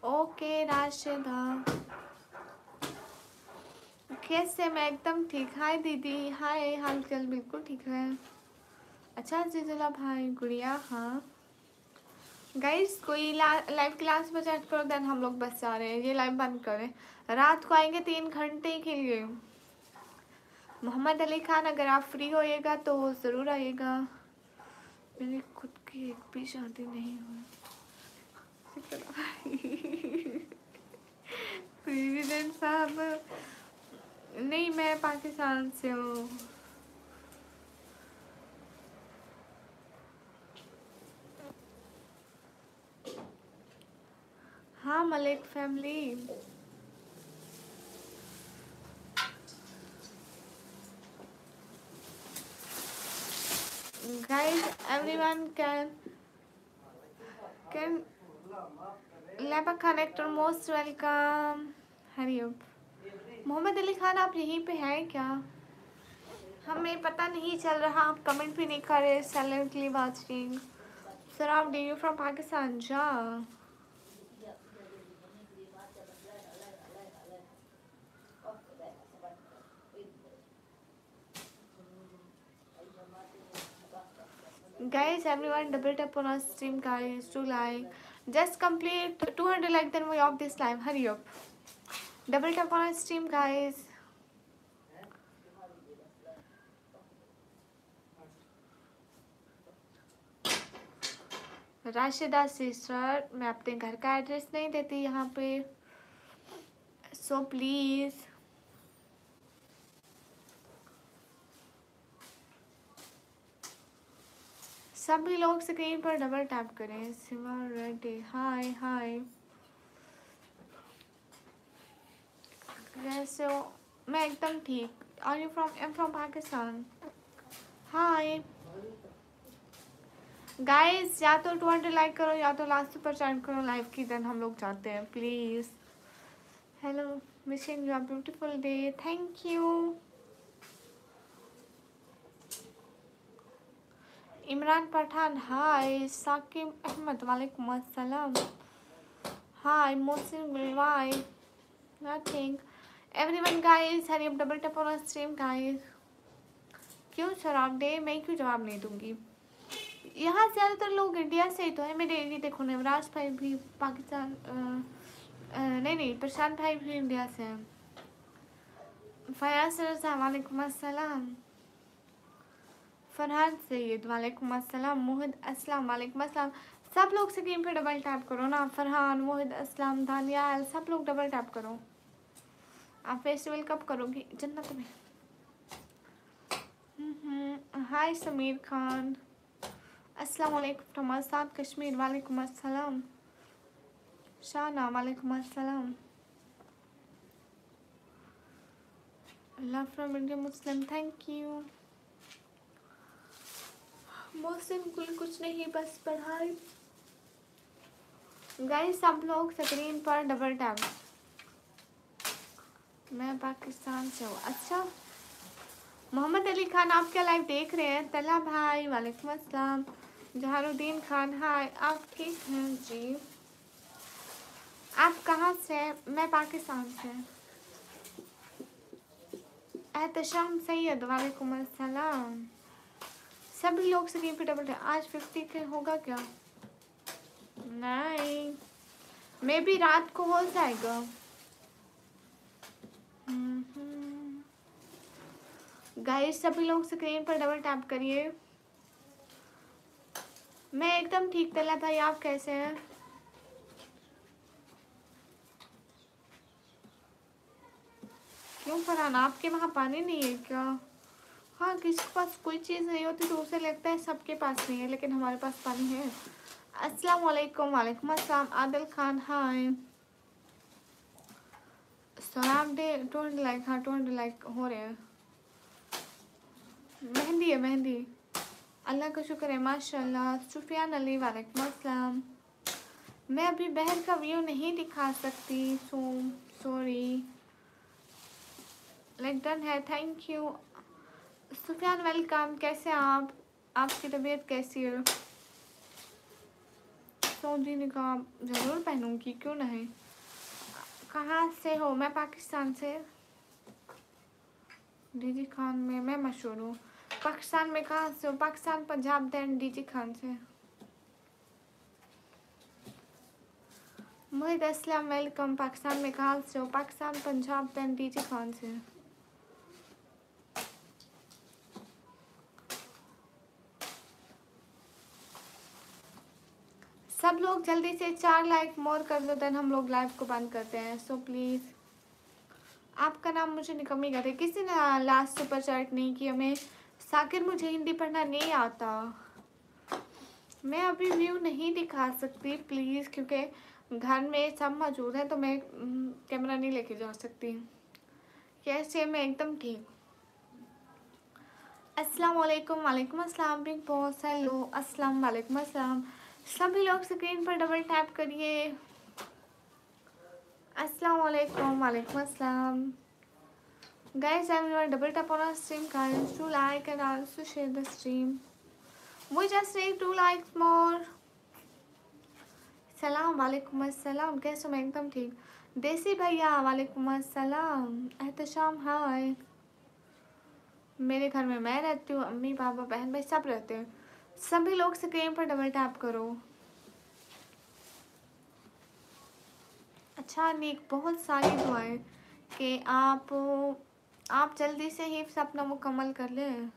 Speaker 1: Okay Rashida कैसे? मैं एकदम ठीक. हाय दीदी, हाय, हाल चाल बिल्कुल ठीक है. अच्छा जिजुला भाई, गुड़िया. हाँ गाइस कोई लाइव क्लास में चैट करो देन हम लोग बस जा रहे हैं. ये लाइव बंद करें. रात को आएंगे 3 घंटे के लिए. मोहम्मद अली खान अगर आप फ्री होइएगा तो ज़रूर आइएगा. मेरी खुद की एक भी शादी नहीं हुई. प्रेसिडेंट साहब नहीं, मैं पाकिस्तान से हूँ. हाँ Malik family. Guys, everyone can Laba connector most welcome. Hurry up. Mohammad Ali Khan आप यहीं पे हैं क्या? हमें पता नहीं चल रहा. आप कमेंट भी नहीं कर रहे. Silently watching. सर आप डे यू फ्रॉम पाकिस्तान? जा guys, everyone double tap on our stream guys to like. Just complete 200 like then we off this live. Hurry up. Double tap on our stream guys. Rashida sister, मैं अपने घर का एड्रेस नहीं देती यहाँ पे, सो प्लीज़. सभी लोग स्क्रीन पर डबल टैप करें. सिवा रेड्डी, हाय हाय. कैसे हो? मैं एकदम ठीक. Are you from? I am from Pakistan. Hi guys, या तो 200 लाइक करो या तो लास्ट पर चैट करो लाइव की, देन हम लोग जाते हैं please. Hello, wishing you a beautiful day. Thank you. Imran Pathan, hi. Saqib Ahmad, वालेकुम अस्सलाम. Hi Mohsin Bilwai, nothing. Everyone guys hurry up double tap on stream guys. क्यों शराब डे? मैं क्यों जवाब नहीं दूंगी? यहाँ ज़्यादातर लोग इंडिया से ही तो है. मेरे ये देखो नवराज भाई भी पाकिस्तान, नहीं प्रशांत भाई भी इंडिया से हैं. फयाज रज़ा, वालेकुम अस्सलाम. फरहान सैयद, वालेकुम अस्सलाम. मोहिद अस्सलाम, वालेकुम अस्सलाम. सब लोग स्क्रीन पे डबल टैप करो ना. फरहान, मोहिद अस्सलाम, दानियाल, सब लोग डबल टैप करो. आप फेस्टिवल कब करोगे जन्नत में? हाय समीर खान, अस्सलाम वालेकुम फ्रॉम आसाद कश्मीर. वालेकुम अस्सलाम. शाना, वालेकुम अस्सलाम. Love from India Muslim, thank you. Mohsin कुछ नहीं, बस पढ़ाई. गाइस सब लोग स्क्रीन पर डबल टैप. मैं पाकिस्तान से हूँ. अच्छा मोहम्मद अली खान आप क्या लाइव देख रहे हैं? तला भाई, वालेकुम अस्सलाम. जहारुद्दीन खान, हाय. आप ठीक हैं जी? आप कहाँ से? मैं पाकिस्तान से। एहतशाम सैयद, वालेकुम अस्सलाम। सभी लोग स्क्रीन पे डबल। आज 50 के होगा क्या? नहीं, मे भी रात को हो जाएगा। गाइस सभी लोग स्क्रीन पर डबल टैप करिए। मैं एकदम ठीक तला भाई, आप कैसे हैं? क्यों फरहान, आपके वहाँ पानी नहीं है क्या? हाँ, किसी के पास कोई चीज़ नहीं होती तो उसे लगता है सबके पास नहीं है, लेकिन हमारे पास पानी है। अस्सलाम वालेकुम। वालेकुम अस्सलाम। आदिल खान हाय। सलाम डे 20 लाइक। हाँ 20 लाइक हो रहे हैं। मेहंदी है मेहंदी। अल्लाह का शुक्र है माशाल्लाह। सुफियान अली वालेकुम अस्सलाम। मैं अभी बहर का व्यू नहीं दिखा सकती, सो सॉरी। लाइक डन है, थैंक यू। सुफियान वेलकम, कैसे हैं आप? आपकी तबीयत कैसी है? सऊदी निकाब ज़रूर पहनूंगी, क्यों नहीं। कहाँ से हो? मैं पाकिस्तान से। डीजी खान में मैं मशहूर हूँ। पाकिस्तान में कहाँ से हो? पाकिस्तान पंजाब, दैन डीजी खान से। मोहित अस्सलाम वेलकम। पाकिस्तान में कहाँ से हो? पाकिस्तान पंजाब, दैन डीजी खान से। सब लोग जल्दी से 4 लाइक मोर कर दो, देन हम लोग लाइव को बंद करते हैं। So please. आपका नाम मुझे निकम्मी कहते, किसी ने लास्ट सुपर चैट नहीं किया। मैं साकिर, मुझे हिंदी पढ़ना नहीं आता। मैं अभी व्यू नहीं दिखा सकती प्लीज़, क्योंकि घर में सब मौजूद हैं तो मैं कैमरा नहीं लेके जा सकती। कैसे? मैं एकदम ठीक। अस्सलाम वालेकुम। वालेकुम अस्सलाम बिग बॉस। हेलो, अस्सलाम वालेकुम अस्सलाम। सभी लोग स्क्रीन पर डबल टैप करिए। अस्सलाम वालेकुम। वालेकुम अस्सलाम। Guys, everyone, double tap on our stream guys to like and also share the stream. We just need 2 likes more. सलाम वालेकुम अस्सलाम। कैसे? मैं एकदम ठीक। देसी भैया वालेकुम अस्सलाम। एहतशाम हाय। मेरे घर में मैं रहती हूँ, अम्मी पापा बहन भाई सब रहते हैं। सभी लोग स्क्रीन पर डबल टैप करो। अच्छा नीक, बहुत सारी दुआएं कि आप जल्दी से ही सपना मुकम्मल कर लें।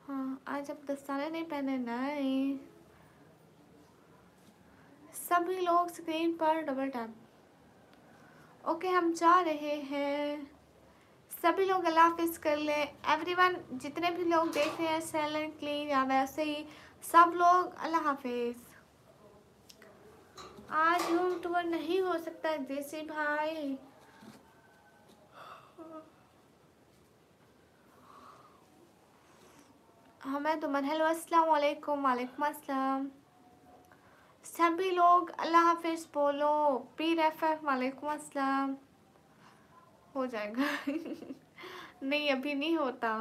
Speaker 1: हाँ, आज अब दस्ताने नहीं पहने। नहीं, सभी लोग स्क्रीन पर डबल टैप। ओके, हम जा रहे हैं। सभी लोग अल्लाह हाफिज कर ले। एवरीवन, जितने भी लोग देख रहे हैं साइलेंटली या वैसे ही, सब लोग अल्लाह हाफिज। आज रूम टूर नहीं हो सकता देसी भाई। हमें तो हेलो, अस्सलाम वालेकुम। वालेकुम अस्सलाम। सभी लोग अल्लाह हाफिज बोलो। पीर एफ वालेकुम अस्सलाम। हो जाएगा नहीं, अभी नहीं होता।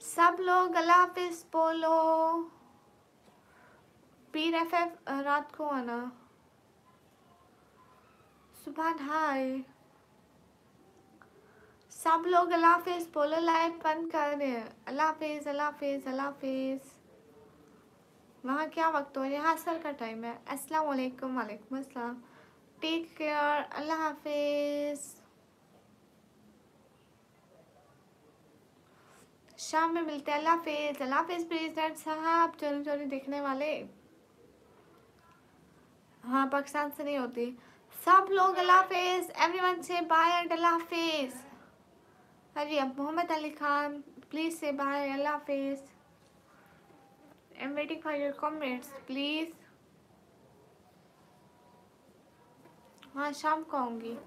Speaker 1: सब लोग अल्लाह हाफिज बोलो। पीर एफ रात को आना। सुबह हाय। सब लोग अल्लाह हाफिज बोलो। लाइव बंद कर रहे हैं। अल्लाह हाफिज अल्लाह हाफिज अल्लाह हाफिज। वहाँ क्या वक्त हो रहा है? यहाँ असर का टाइम है। अस्सलाम वालेकुम। वालेकुम अस्सलाम। Take care. अल्लाह हाफिज। शाम में मिलते हैं। अल्लाह हाफिज। अल्लाह हाफिज प्रेसिडेंट साहब। चोरी चोरी देखने वाले। हाँ, पाकिस्तान से नहीं होती। सब लोग अल्लाह हाफिज। एवरीवन से बाय एंड अल्लाह हाफिज। अरे अब मोहम्मद अली खान, प्लीज से बाय, अल्लाह हाफिज। I am waiting for your comments please. हाँ, शाम को आऊँगी।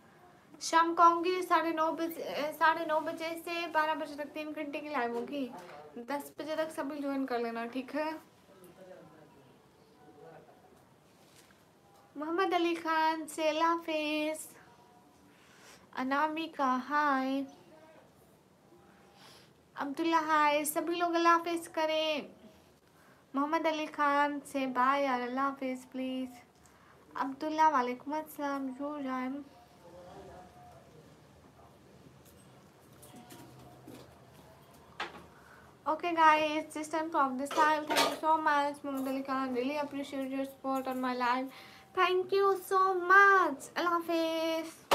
Speaker 1: शाम को आऊँगी 9:30 बजे से 12 बजे तक 3 घंटे की लाइव होगी। 10 बजे तक सभी ज्वाइन कर लेना, ठीक है? मोहम्मद अली खान से अल्लाह हाफिज। अनामिका हाय। अब्दुल्ला हाय, सभी लोग अल्लाह हाफिज करें। मोहम्मद अली खान से बाय यार, अल्लाह हाफिज प्लीज। अब्दुल्ला वालेकुम अस्सलाम, you jam. Okay guys, this time from this time, thank you so much Mohammed Ali Khan, really appreciate your support on my life. Thank you so much. Allah Hafiz.